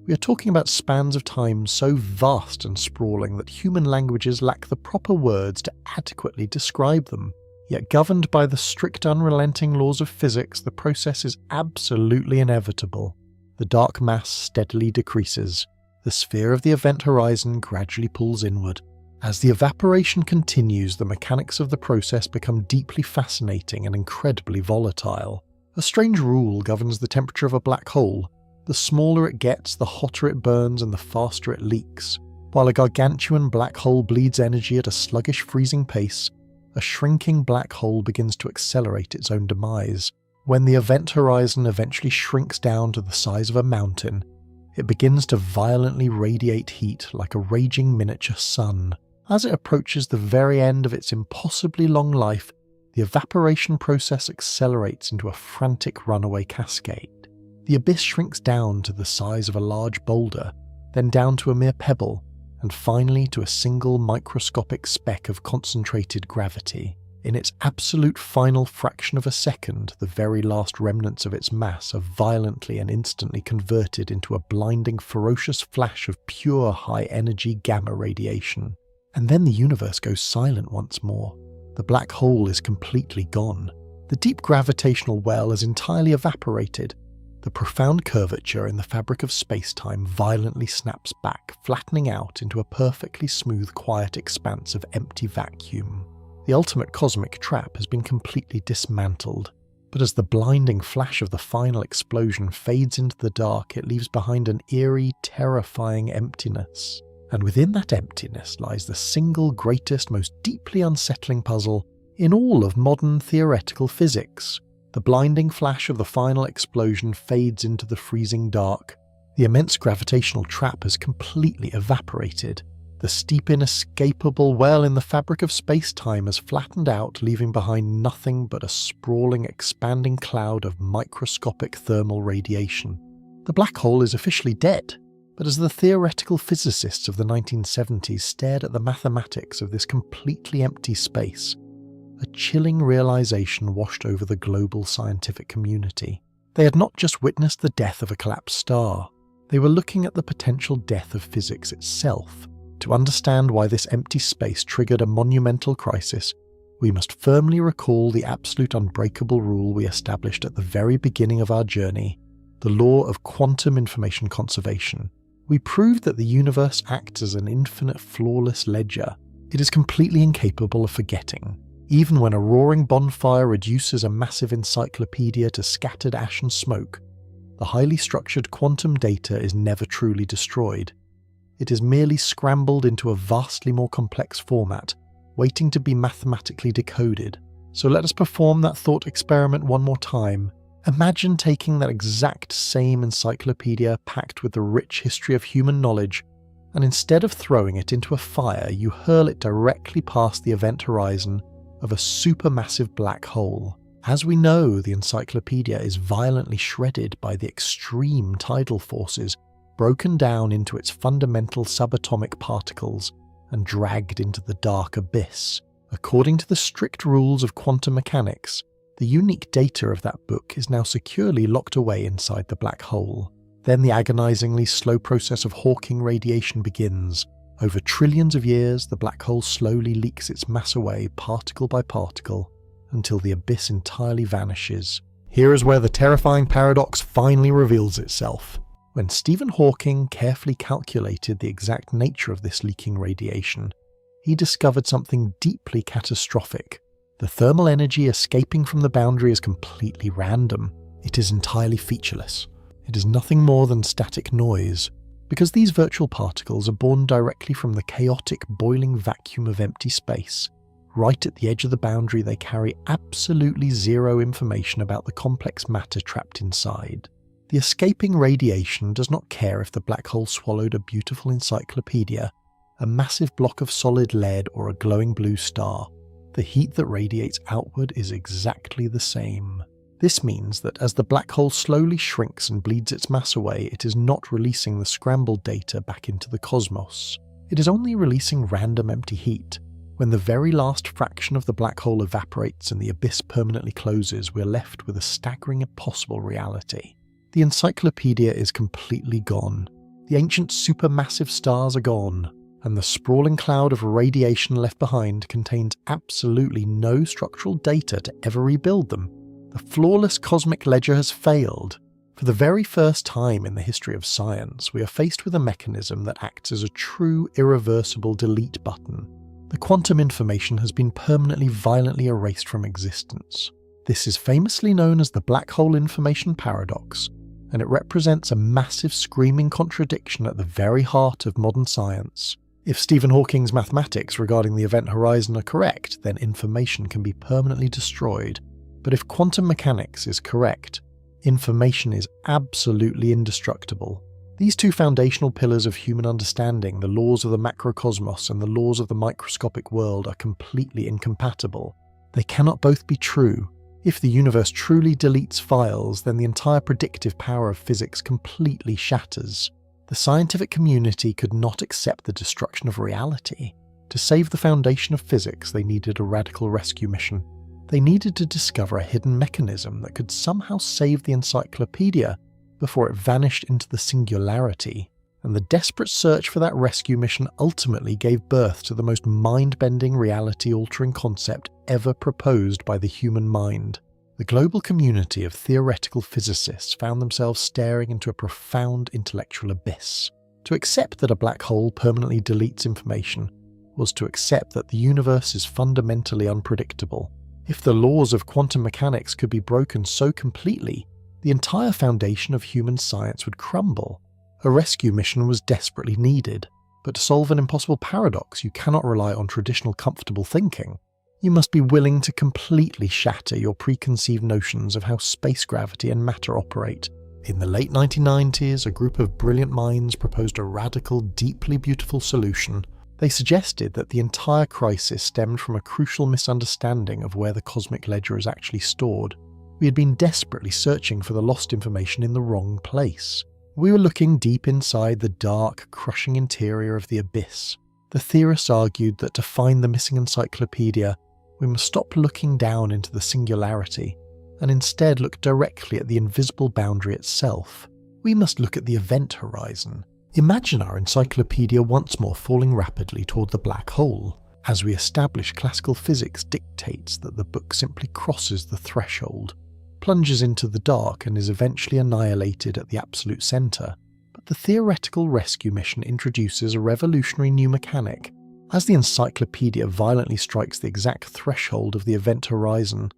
We are talking about spans of time so vast and sprawling that human languages lack the proper words to adequately describe them. Yet governed by the strict unrelenting laws of physics, the process is absolutely inevitable. The dark mass steadily decreases. The sphere of the event horizon gradually pulls inward. As the evaporation continues, the mechanics of the process become deeply fascinating and incredibly volatile. A strange rule governs the temperature of a black hole. The smaller it gets, the hotter it burns and the faster it leaks. While a gargantuan black hole bleeds energy at a sluggish, freezing pace, a shrinking black hole begins to accelerate its own demise. When the event horizon eventually shrinks down to the size of a mountain, it begins to violently radiate heat like a raging miniature sun. As it approaches the very end of its impossibly long life, the evaporation process accelerates into a frantic runaway cascade. The abyss shrinks down to the size of a large boulder, then down to a mere pebble, and finally to a single microscopic speck of concentrated gravity. In its absolute final fraction of a second, the very last remnants of its mass are violently and instantly converted into a blinding, ferocious flash of pure high-energy gamma radiation. And then the universe goes silent once more. The black hole is completely gone. The deep gravitational well has entirely evaporated. The profound curvature in the fabric of space-time violently snaps back, flattening out into a perfectly smooth, quiet expanse of empty vacuum. The ultimate cosmic trap has been completely dismantled. But as the blinding flash of the final explosion fades into the dark, it leaves behind an eerie, terrifying emptiness. And within that emptiness lies the single greatest, most deeply unsettling puzzle in all of modern theoretical physics. The blinding flash of the final explosion fades into the freezing dark. The immense gravitational trap has completely evaporated. The steep inescapable well in the fabric of space-time has flattened out, leaving behind nothing but a sprawling, expanding cloud of microscopic thermal radiation. The black hole is officially dead, but as the theoretical physicists of the 1970s stared at the mathematics of this completely empty space, a chilling realization washed over the global scientific community. They had not just witnessed the death of a collapsed star, they were looking at the potential death of physics itself. To understand why this empty space triggered a monumental crisis, we must firmly recall the absolute unbreakable rule we established at the very beginning of our journey, the law of quantum information conservation. We proved that the universe acts as an infinite, flawless ledger. It is completely incapable of forgetting. Even when a roaring bonfire reduces a massive encyclopedia to scattered ash and smoke, the highly structured quantum data is never truly destroyed. It is merely scrambled into a vastly more complex format, waiting to be mathematically decoded. So let us perform that thought experiment one more time. Imagine taking that exact same encyclopedia packed with the rich history of human knowledge, and instead of throwing it into a fire, you hurl it directly past the event horizon of a supermassive black hole. As we know, the encyclopedia is violently shredded by the extreme tidal forces, broken down into its fundamental subatomic particles and dragged into the dark abyss. According to the strict rules of quantum mechanics, the unique data of that book is now securely locked away inside the black hole. Then the agonizingly slow process of Hawking radiation begins. Over trillions of years, the black hole slowly leaks its mass away particle by particle until the abyss entirely vanishes. Here is where the terrifying paradox finally reveals itself. When Stephen Hawking carefully calculated the exact nature of this leaking radiation, he discovered something deeply catastrophic. The thermal energy escaping from the boundary is completely random. It is entirely featureless. It is nothing more than static noise. Because these virtual particles are born directly from the chaotic, boiling vacuum of empty space, right at the edge of the boundary they carry absolutely zero information about the complex matter trapped inside. The escaping radiation does not care if the black hole swallowed a beautiful encyclopedia, a massive block of solid lead, or a glowing blue star. The heat that radiates outward is exactly the same. This means that as the black hole slowly shrinks and bleeds its mass away, it is not releasing the scrambled data back into the cosmos. It is only releasing random empty heat. When the very last fraction of the black hole evaporates and the abyss permanently closes, we're left with a staggering impossible reality. The encyclopedia is completely gone. The ancient supermassive stars are gone, and the sprawling cloud of radiation left behind contains absolutely no structural data to ever rebuild them. The flawless cosmic ledger has failed. For the very first time in the history of science, we are faced with a mechanism that acts as a true, irreversible delete button. The quantum information has been permanently, violently erased from existence. This is famously known as the black hole information paradox, and it represents a massive, screaming contradiction at the very heart of modern science. If Stephen Hawking's mathematics regarding the event horizon are correct, then information can be permanently destroyed. But if quantum mechanics is correct, information is absolutely indestructible. These two foundational pillars of human understanding, the laws of the macrocosmos and the laws of the microscopic world, are completely incompatible. They cannot both be true. If the universe truly deletes files, then the entire predictive power of physics completely shatters. The scientific community could not accept the destruction of reality. To save the foundation of physics, they needed a radical rescue mission. They needed to discover a hidden mechanism that could somehow save the encyclopedia before it vanished into the singularity. And the desperate search for that rescue mission ultimately gave birth to the most mind-bending, reality-altering concept ever proposed by the human mind. The global community of theoretical physicists found themselves staring into a profound intellectual abyss. To accept that a black hole permanently deletes information was to accept that the universe is fundamentally unpredictable. If the laws of quantum mechanics could be broken so completely, the entire foundation of human science would crumble. A rescue mission was desperately needed, but to solve an impossible paradox, you cannot rely on traditional comfortable thinking. You must be willing to completely shatter your preconceived notions of how space gravity and matter operate. In the late 1990s, a group of brilliant minds proposed a radical, deeply beautiful solution. They suggested that the entire crisis stemmed from a crucial misunderstanding of where the cosmic ledger is actually stored. We had been desperately searching for the lost information in the wrong place. We were looking deep inside the dark, crushing interior of the abyss. The theorists argued that to find the missing encyclopedia, we must stop looking down into the singularity and instead look directly at the invisible boundary itself. We must look at the event horizon. Imagine our encyclopedia once more falling rapidly toward the black hole. As we establish, classical physics dictates that the book simply crosses the threshold, plunges into the dark, and is eventually annihilated at the absolute center. But the theoretical rescue mission introduces a revolutionary new mechanic. As the encyclopedia violently strikes the exact threshold of the event horizon,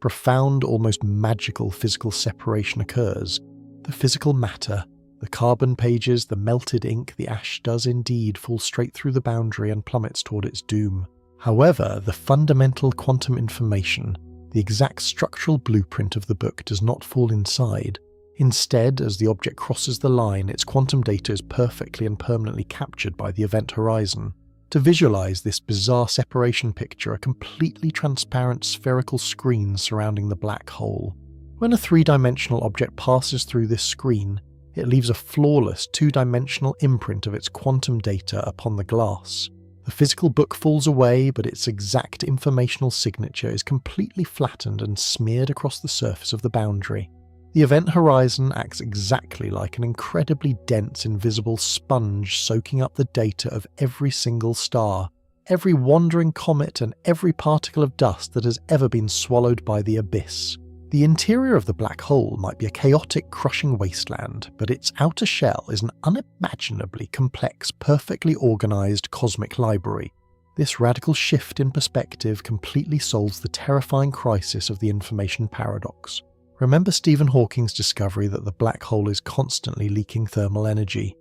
profound, almost magical physical separation occurs. The physical matter, the carbon pages, the melted ink, the ash does indeed fall straight through the boundary and plummets toward its doom. However, the fundamental quantum information, the exact structural blueprint of the book, does not fall inside. Instead, as the object crosses the line, its quantum data is perfectly and permanently captured by the event horizon. To visualize this bizarre separation picture, a completely transparent spherical screen surrounding the black hole. When a three-dimensional object passes through this screen, it leaves a flawless two-dimensional imprint of its quantum data upon the glass. The physical book falls away, but its exact informational signature is completely flattened and smeared across the surface of the boundary. The event horizon acts exactly like an incredibly dense, invisible sponge soaking up the data of every single star, every wandering comet, and every particle of dust that has ever been swallowed by the abyss. The interior of the black hole might be a chaotic, crushing wasteland, but its outer shell is an unimaginably complex, perfectly organized cosmic library. This radical shift in perspective completely solves the terrifying crisis of the information paradox. Remember Stephen Hawking's discovery that the black hole is constantly leaking thermal energy.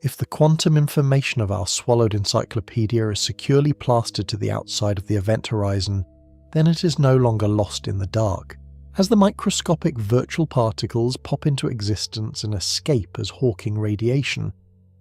If the quantum information of our swallowed encyclopedia is securely plastered to the outside of the event horizon, then it is no longer lost in the dark. As the microscopic virtual particles pop into existence and escape as Hawking radiation,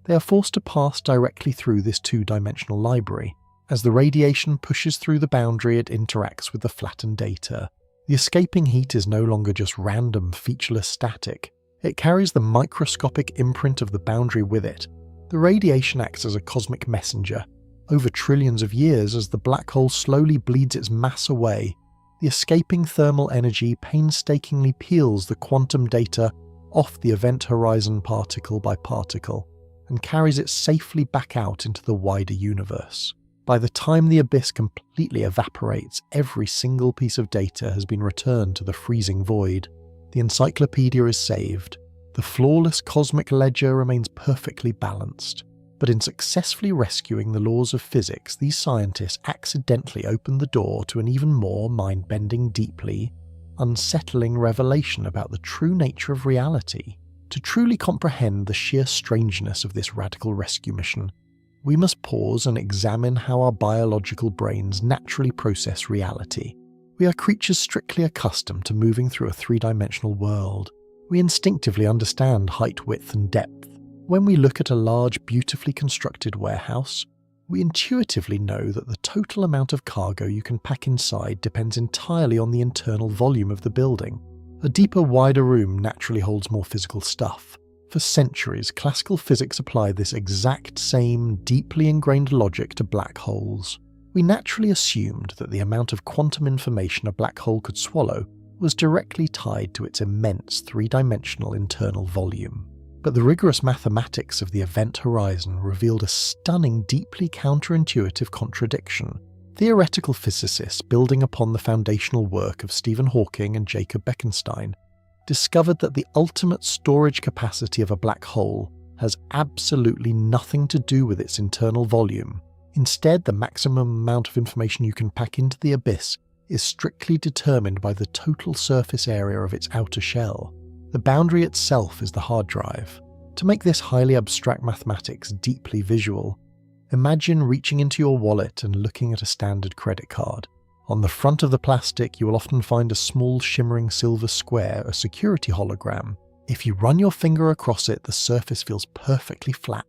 they are forced to pass directly through this two-dimensional library. As the radiation pushes through the boundary, it interacts with the flattened data. The escaping heat is no longer just random, featureless static. It carries the microscopic imprint of the boundary with it. The radiation acts as a cosmic messenger. Over trillions of years, as the black hole slowly bleeds its mass away, the escaping thermal energy painstakingly peels the quantum data off the event horizon particle by particle, and carries it safely back out into the wider universe. By the time the abyss completely evaporates, every single piece of data has been returned to the freezing void. The encyclopedia is saved. The flawless cosmic ledger remains perfectly balanced. But in successfully rescuing the laws of physics, these scientists accidentally opened the door to an even more mind-bending, deeply unsettling revelation about the true nature of reality. To truly comprehend the sheer strangeness of this radical rescue mission, we must pause and examine how our biological brains naturally process reality. We are creatures strictly accustomed to moving through a three-dimensional world. We instinctively understand height, width, and depth. When we look at a large, beautifully constructed warehouse, we intuitively know that the total amount of cargo you can pack inside depends entirely on the internal volume of the building. A deeper, wider room naturally holds more physical stuff. For centuries, classical physics applied this exact same, deeply ingrained logic to black holes. We naturally assumed that the amount of quantum information a black hole could swallow was directly tied to its immense three-dimensional internal volume. But the rigorous mathematics of the event horizon revealed a stunning, deeply counterintuitive contradiction. Theoretical physicists, building upon the foundational work of Stephen Hawking and Jacob Bekenstein, discovered that the ultimate storage capacity of a black hole has absolutely nothing to do with its internal volume. Instead, the maximum amount of information you can pack into the abyss is strictly determined by the total surface area of its outer shell. The boundary itself is the hard drive. To make this highly abstract mathematics deeply visual, imagine reaching into your wallet and looking at a standard credit card. On the front of the plastic, you will often find a small shimmering silver square, a security hologram. If you run your finger across it, the surface feels perfectly flat.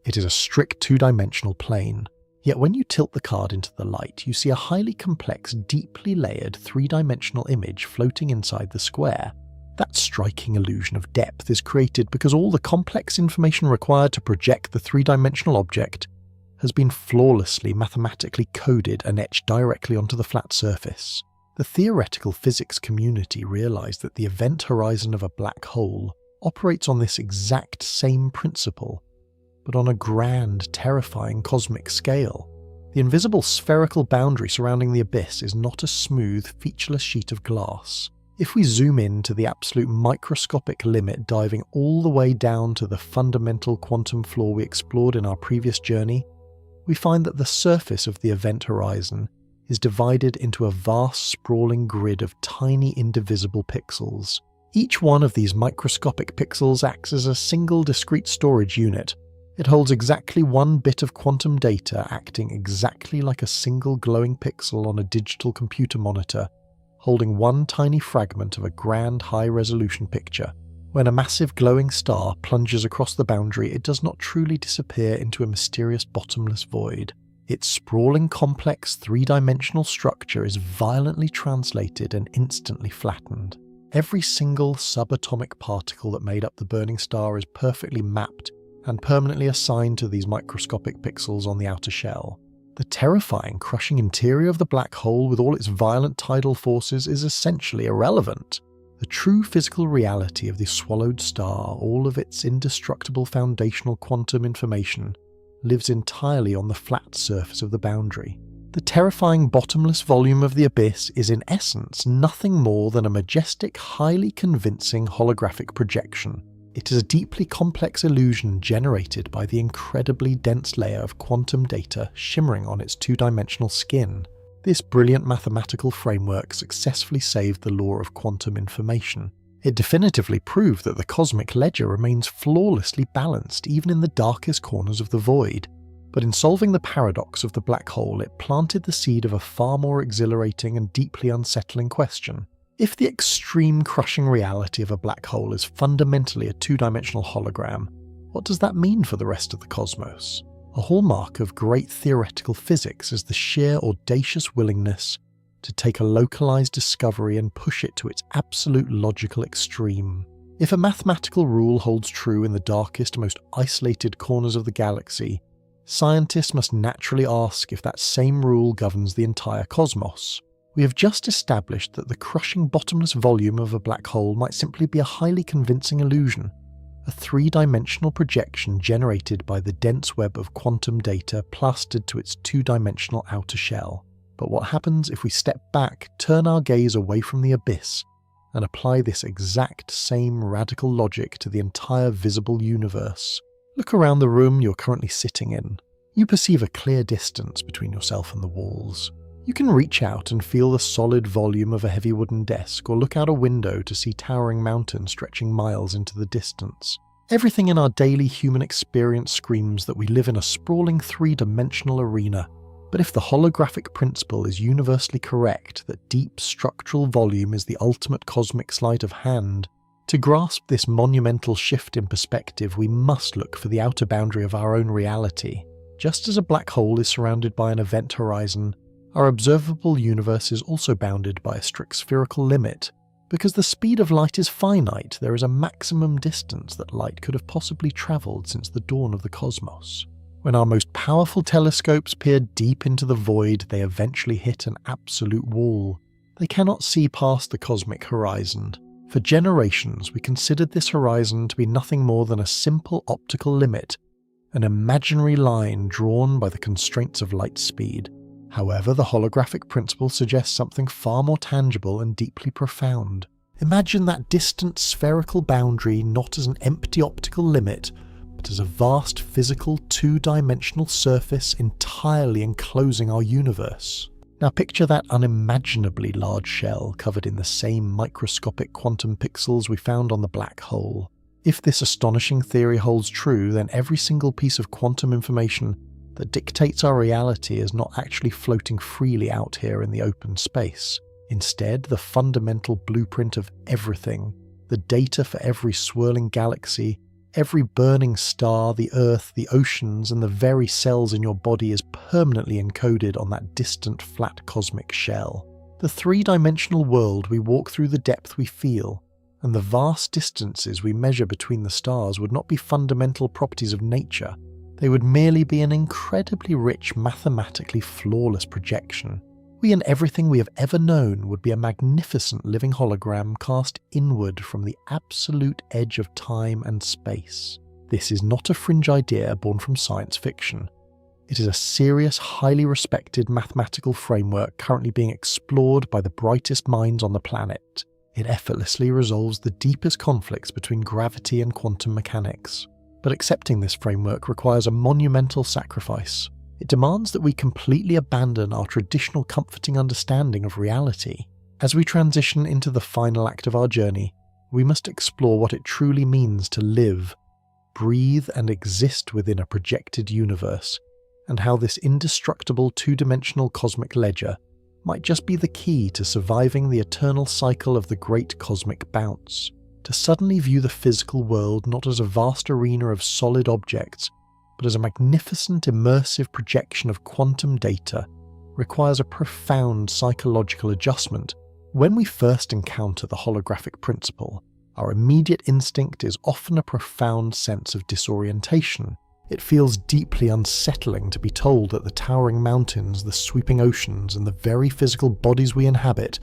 It is a strict two-dimensional plane. Yet when you tilt the card into the light, you see a highly complex, deeply layered three-dimensional image floating inside the square. That striking illusion of depth is created because all the complex information required to project the three-dimensional object has been flawlessly mathematically coded and etched directly onto the flat surface. The theoretical physics community realized that the event horizon of a black hole operates on this exact same principle, but on a grand, terrifying cosmic scale. The invisible spherical boundary surrounding the abyss is not a smooth, featureless sheet of glass. If we zoom in to the absolute microscopic limit, diving all the way down to the fundamental quantum flaw we explored in our previous journey, we find that the surface of the event horizon is divided into a vast sprawling grid of tiny indivisible pixels. Each one of these microscopic pixels acts as a single discrete storage unit. It holds exactly one bit of quantum data, acting exactly like a single glowing pixel on a digital computer monitor, holding one tiny fragment of a grand high-resolution picture. When a massive glowing star plunges across the boundary, it does not truly disappear into a mysterious bottomless void. Its sprawling, complex, three-dimensional structure is violently translated and instantly flattened. Every single subatomic particle that made up the burning star is perfectly mapped and permanently assigned to these microscopic pixels on the outer shell. The terrifying, crushing interior of the black hole with all its violent tidal forces is essentially irrelevant. The true physical reality of the swallowed star, all of its indestructible foundational quantum information, lives entirely on the flat surface of the boundary. The terrifying bottomless volume of the abyss is in essence nothing more than a majestic, highly convincing holographic projection. It is a deeply complex illusion generated by the incredibly dense layer of quantum data shimmering on its two-dimensional skin. This brilliant mathematical framework successfully saved the law of quantum information. It definitively proved that the cosmic ledger remains flawlessly balanced even in the darkest corners of the void. But in solving the paradox of the black hole, it planted the seed of a far more exhilarating and deeply unsettling question. If the extreme crushing reality of a black hole is fundamentally a two-dimensional hologram, what does that mean for the rest of the cosmos? A hallmark of great theoretical physics is the sheer audacious willingness to take a localized discovery and push it to its absolute logical extreme. If a mathematical rule holds true in the darkest, most isolated corners of the galaxy, scientists must naturally ask if that same rule governs the entire cosmos. We have just established that the crushing bottomless volume of a black hole might simply be a highly convincing illusion, a three-dimensional projection generated by the dense web of quantum data plastered to its two-dimensional outer shell. But what happens if we step back, turn our gaze away from the abyss, and apply this exact same radical logic to the entire visible universe? Look around the room you're currently sitting in. You perceive a clear distance between yourself and the walls. You can reach out and feel the solid volume of a heavy wooden desk, or look out a window to see towering mountains stretching miles into the distance. Everything in our daily human experience screams that we live in a sprawling three-dimensional arena. But if the holographic principle is universally correct, that deep structural volume is the ultimate cosmic sleight of hand, to grasp this monumental shift in perspective, we must look for the outer boundary of our own reality. Just as a black hole is surrounded by an event horizon, our observable universe is also bounded by a strict spherical limit. Because the speed of light is finite, there is a maximum distance that light could have possibly travelled since the dawn of the cosmos. When our most powerful telescopes peer deep into the void, they eventually hit an absolute wall. They cannot see past the cosmic horizon. For generations, we considered this horizon to be nothing more than a simple optical limit, an imaginary line drawn by the constraints of light speed. However, the holographic principle suggests something far more tangible and deeply profound. Imagine that distant spherical boundary not as an empty optical limit, but as a vast physical two-dimensional surface entirely enclosing our universe. Now picture that unimaginably large shell covered in the same microscopic quantum pixels we found on the black hole. If this astonishing theory holds true, then every single piece of quantum information that dictates our reality is not actually floating freely out here in the open space. Instead, the fundamental blueprint of everything, the data for every swirling galaxy, every burning star, the Earth, the oceans, and the very cells in your body is permanently encoded on that distant flat cosmic shell. The three-dimensional world we walk through, the depth we feel, and the vast distances we measure between the stars would not be fundamental properties of nature. They would merely be an incredibly rich, mathematically flawless projection. We and everything we have ever known would be a magnificent living hologram cast inward from the absolute edge of time and space. This is not a fringe idea born from science fiction. It is a serious, highly respected mathematical framework currently being explored by the brightest minds on the planet. It effortlessly resolves the deepest conflicts between gravity and quantum mechanics. But accepting this framework requires a monumental sacrifice. It demands that we completely abandon our traditional comforting understanding of reality. As we transition into the final act of our journey, we must explore what it truly means to live, breathe, and exist within a projected universe, and how this indestructible two-dimensional cosmic ledger might just be the key to surviving the eternal cycle of the great cosmic bounce. To suddenly view the physical world not as a vast arena of solid objects, but as a magnificent immersive projection of quantum data, requires a profound psychological adjustment. When we first encounter the holographic principle, our immediate instinct is often a profound sense of disorientation. It feels deeply unsettling to be told that the towering mountains, the sweeping oceans, and the very physical bodies we inhabit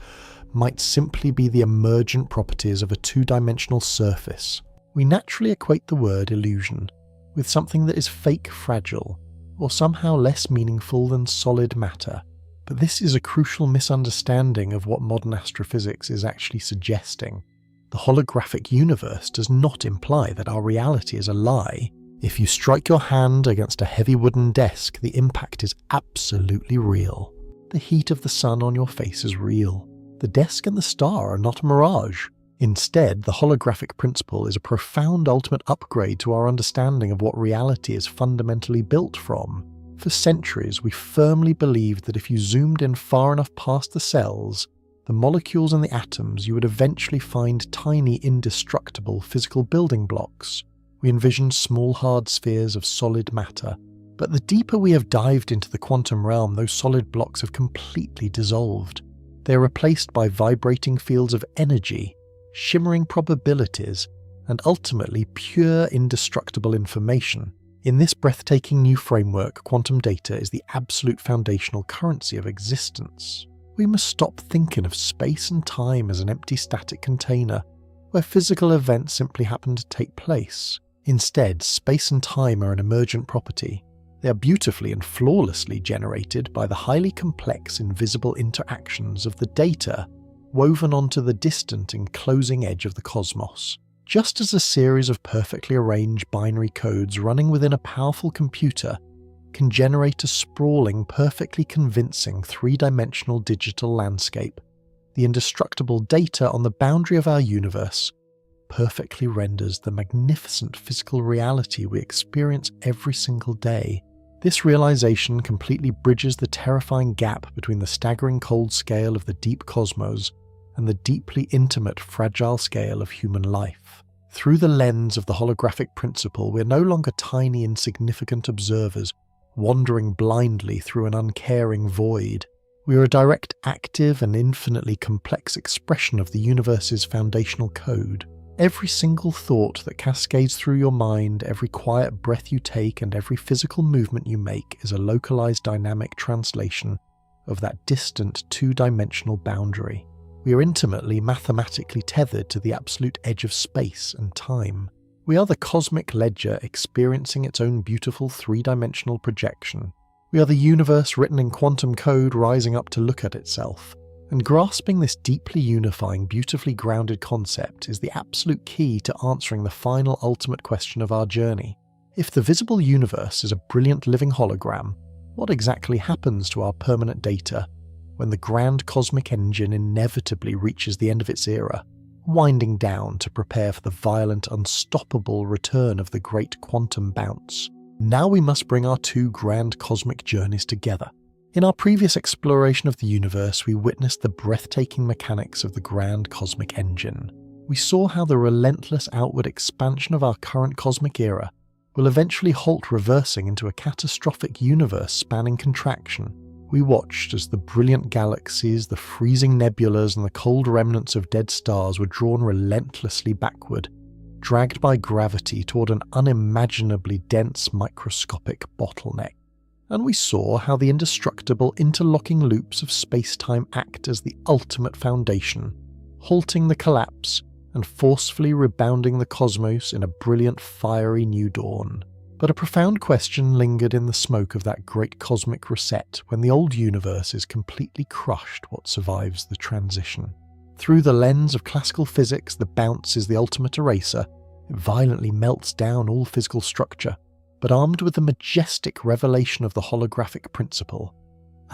might simply be the emergent properties of a two-dimensional surface. We naturally equate the word illusion with something that is fake fragile, or somehow less meaningful than solid matter. But this is a crucial misunderstanding of what modern astrophysics is actually suggesting. The holographic universe does not imply that our reality is a lie. If you strike your hand against a heavy wooden desk, the impact is absolutely real. The heat of the sun on your face is real. The desk and the star are not a mirage. Instead, the holographic principle is a profound ultimate upgrade to our understanding of what reality is fundamentally built from. For centuries, we firmly believed that if you zoomed in far enough past the cells, the molecules and the atoms, you would eventually find tiny, indestructible physical building blocks. We envisioned small hard spheres of solid matter. But the deeper we have dived into the quantum realm, those solid blocks have completely dissolved. They are replaced by vibrating fields of energy, shimmering probabilities, and ultimately pure indestructible information. In this breathtaking new framework, quantum data is the absolute foundational currency of existence. We must stop thinking of space and time as an empty static container, where physical events simply happen to take place. Instead, space and time are an emergent property. They are beautifully and flawlessly generated by the highly complex invisible interactions of the data woven onto the distant enclosing edge of the cosmos. Just as a series of perfectly arranged binary codes running within a powerful computer can generate a sprawling, perfectly convincing three-dimensional digital landscape, the indestructible data on the boundary of our universe perfectly renders the magnificent physical reality we experience every single day. This realization completely bridges the terrifying gap between the staggering cold scale of the deep cosmos and the deeply intimate, fragile scale of human life. Through the lens of the holographic principle, we're no longer tiny, insignificant observers wandering blindly through an uncaring void. We are a direct, active, and infinitely complex expression of the universe's foundational code. Every single thought that cascades through your mind, every quiet breath you take, and every physical movement you make is a localized dynamic translation of that distant two-dimensional boundary. We are intimately, mathematically tethered to the absolute edge of space and time. We are the cosmic ledger experiencing its own beautiful three-dimensional projection. We are the universe written in quantum code rising up to look at itself. And grasping this deeply unifying, beautifully grounded concept is the absolute key to answering the final ultimate question of our journey. If the visible universe is a brilliant living hologram, what exactly happens to our permanent data? when the grand cosmic engine inevitably reaches the end of its era, winding down to prepare for the violent, unstoppable return of the great quantum bounce. Now we must bring our two grand cosmic journeys together. In our previous exploration of the universe, we witnessed the breathtaking mechanics of the grand cosmic engine. We saw how the relentless outward expansion of our current cosmic era will eventually halt, reversing into a catastrophic universe-spanning contraction. We watched as the brilliant galaxies, the freezing nebulas, and the cold remnants of dead stars were drawn relentlessly backward, dragged by gravity toward an unimaginably dense microscopic bottleneck. And we saw how the indestructible interlocking loops of space-time act as the ultimate foundation, halting the collapse and forcefully rebounding the cosmos in a brilliant, fiery new dawn. But a profound question lingered in the smoke of that great cosmic reset when the old universe is completely crushed what survives the transition. Through the lens of classical physics, the bounce is the ultimate eraser. It violently melts down all physical structure, but armed with the majestic revelation of the holographic principle,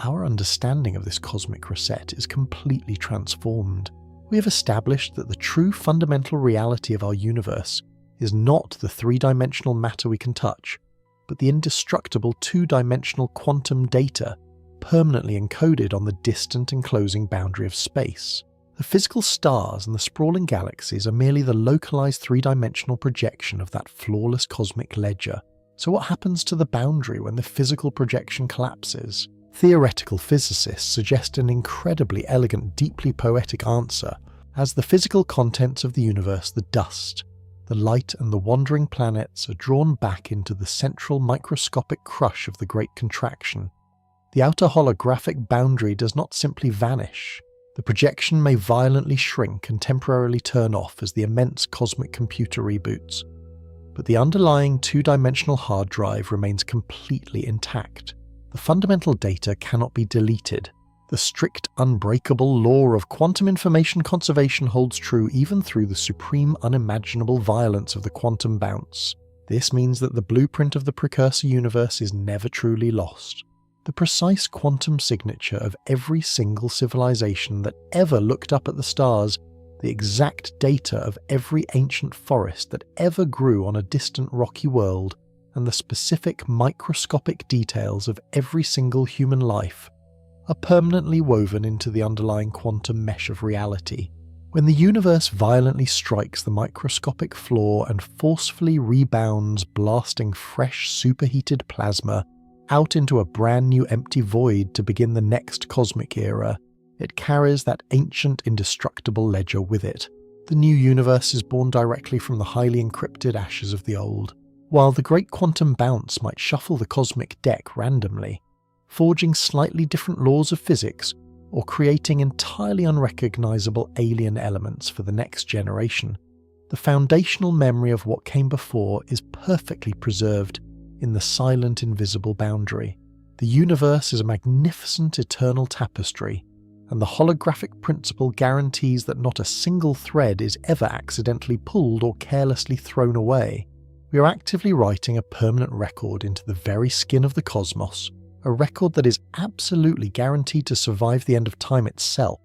our understanding of this cosmic reset is completely transformed. We have established that the true fundamental reality of our universe is not the three-dimensional matter we can touch, but the indestructible two-dimensional quantum data permanently encoded on the distant enclosing boundary of space. The physical stars and the sprawling galaxies are merely the localized three-dimensional projection of that flawless cosmic ledger. So what happens to the boundary when the physical projection collapses? Theoretical physicists suggest an incredibly elegant, deeply poetic answer. As the physical contents of the universe, the dust, the light and the wandering planets are drawn back into the central microscopic crush of the great contraction, the outer holographic boundary does not simply vanish. The projection may violently shrink and temporarily turn off as the immense cosmic computer reboots, but the underlying two-dimensional hard drive remains completely intact. The fundamental data cannot be deleted. The strict, unbreakable law of quantum information conservation holds true even through the supreme, unimaginable violence of the quantum bounce. This means that the blueprint of the precursor universe is never truly lost. The precise quantum signature of every single civilization that ever looked up at the stars, the exact data of every ancient forest that ever grew on a distant rocky world, and the specific microscopic details of every single human life are permanently woven into the underlying quantum mesh of reality. When the universe violently strikes the microscopic floor and forcefully rebounds, blasting fresh, superheated plasma out into a brand new empty void to begin the next cosmic era, it carries that ancient, indestructible ledger with it. The new universe is born directly from the highly encrypted ashes of the old. While the great quantum bounce might shuffle the cosmic deck randomly, forging slightly different laws of physics or creating entirely unrecognizable alien elements for the next generation, the foundational memory of what came before is perfectly preserved in the silent, invisible boundary. The universe is a magnificent eternal tapestry, and the holographic principle guarantees that not a single thread is ever accidentally pulled or carelessly thrown away. We are actively writing a permanent record into the very skin of the cosmos, a record that is absolutely guaranteed to survive the end of time itself.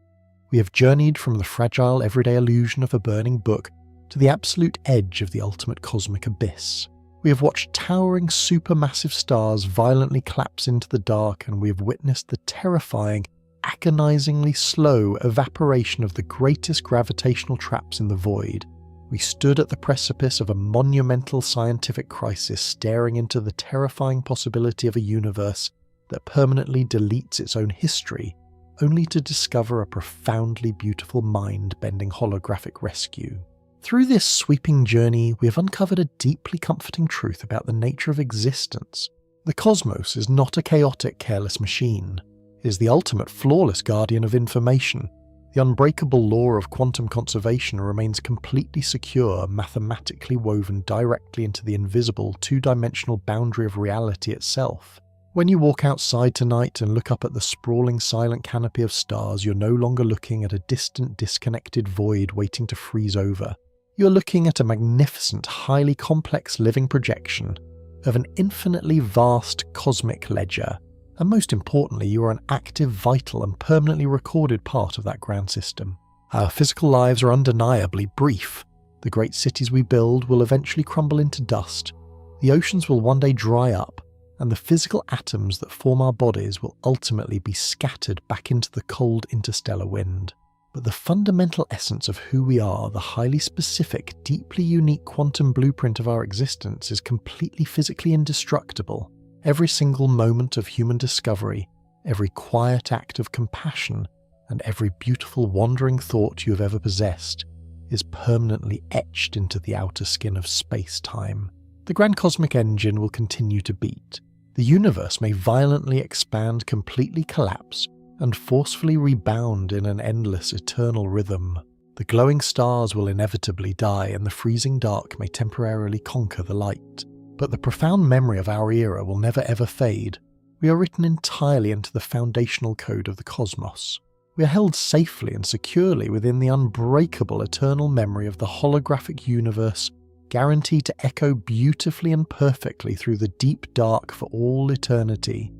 We have journeyed from the fragile everyday illusion of a burning book to the absolute edge of the ultimate cosmic abyss. We have watched towering supermassive stars violently collapse into the dark, and we have witnessed the terrifying, agonizingly slow evaporation of the greatest gravitational traps in the void. We stood at the precipice of a monumental scientific crisis, staring into the terrifying possibility of a universe that permanently deletes its own history, only to discover a profoundly beautiful mind-bending holographic rescue. Through this sweeping journey, we have uncovered a deeply comforting truth about the nature of existence. The cosmos is not a chaotic, careless machine. It is the ultimate flawless guardian of information. The unbreakable law of quantum conservation remains completely secure, mathematically woven directly into the invisible, two-dimensional boundary of reality itself. When you walk outside tonight and look up at the sprawling silent canopy of stars, you're no longer looking at a distant, disconnected void waiting to freeze over. You're looking at a magnificent, highly complex living projection of an infinitely vast cosmic ledger, And most importantly, you are an active, vital, and permanently recorded part of that ground system. Our physical lives are undeniably brief. The great cities we build will eventually crumble into dust. The oceans will one day dry up, and the physical atoms that form our bodies will ultimately be scattered back into the cold interstellar wind. But the fundamental essence of who we are, the highly specific, deeply unique quantum blueprint of our existence, is completely physically indestructible. Every single moment of human discovery, every quiet act of compassion, and every beautiful wandering thought you have ever possessed is permanently etched into the outer skin of space-time. The grand cosmic engine will continue to beat. The universe may violently expand, completely collapse, and forcefully rebound in an endless, eternal rhythm. The glowing stars will inevitably die, and the freezing dark may temporarily conquer the light. But the profound memory of our era will never ever fade. We are written entirely into the foundational code of the cosmos. We are held safely and securely within the unbreakable eternal memory of the holographic universe, guaranteed to echo beautifully and perfectly through the deep dark for all eternity.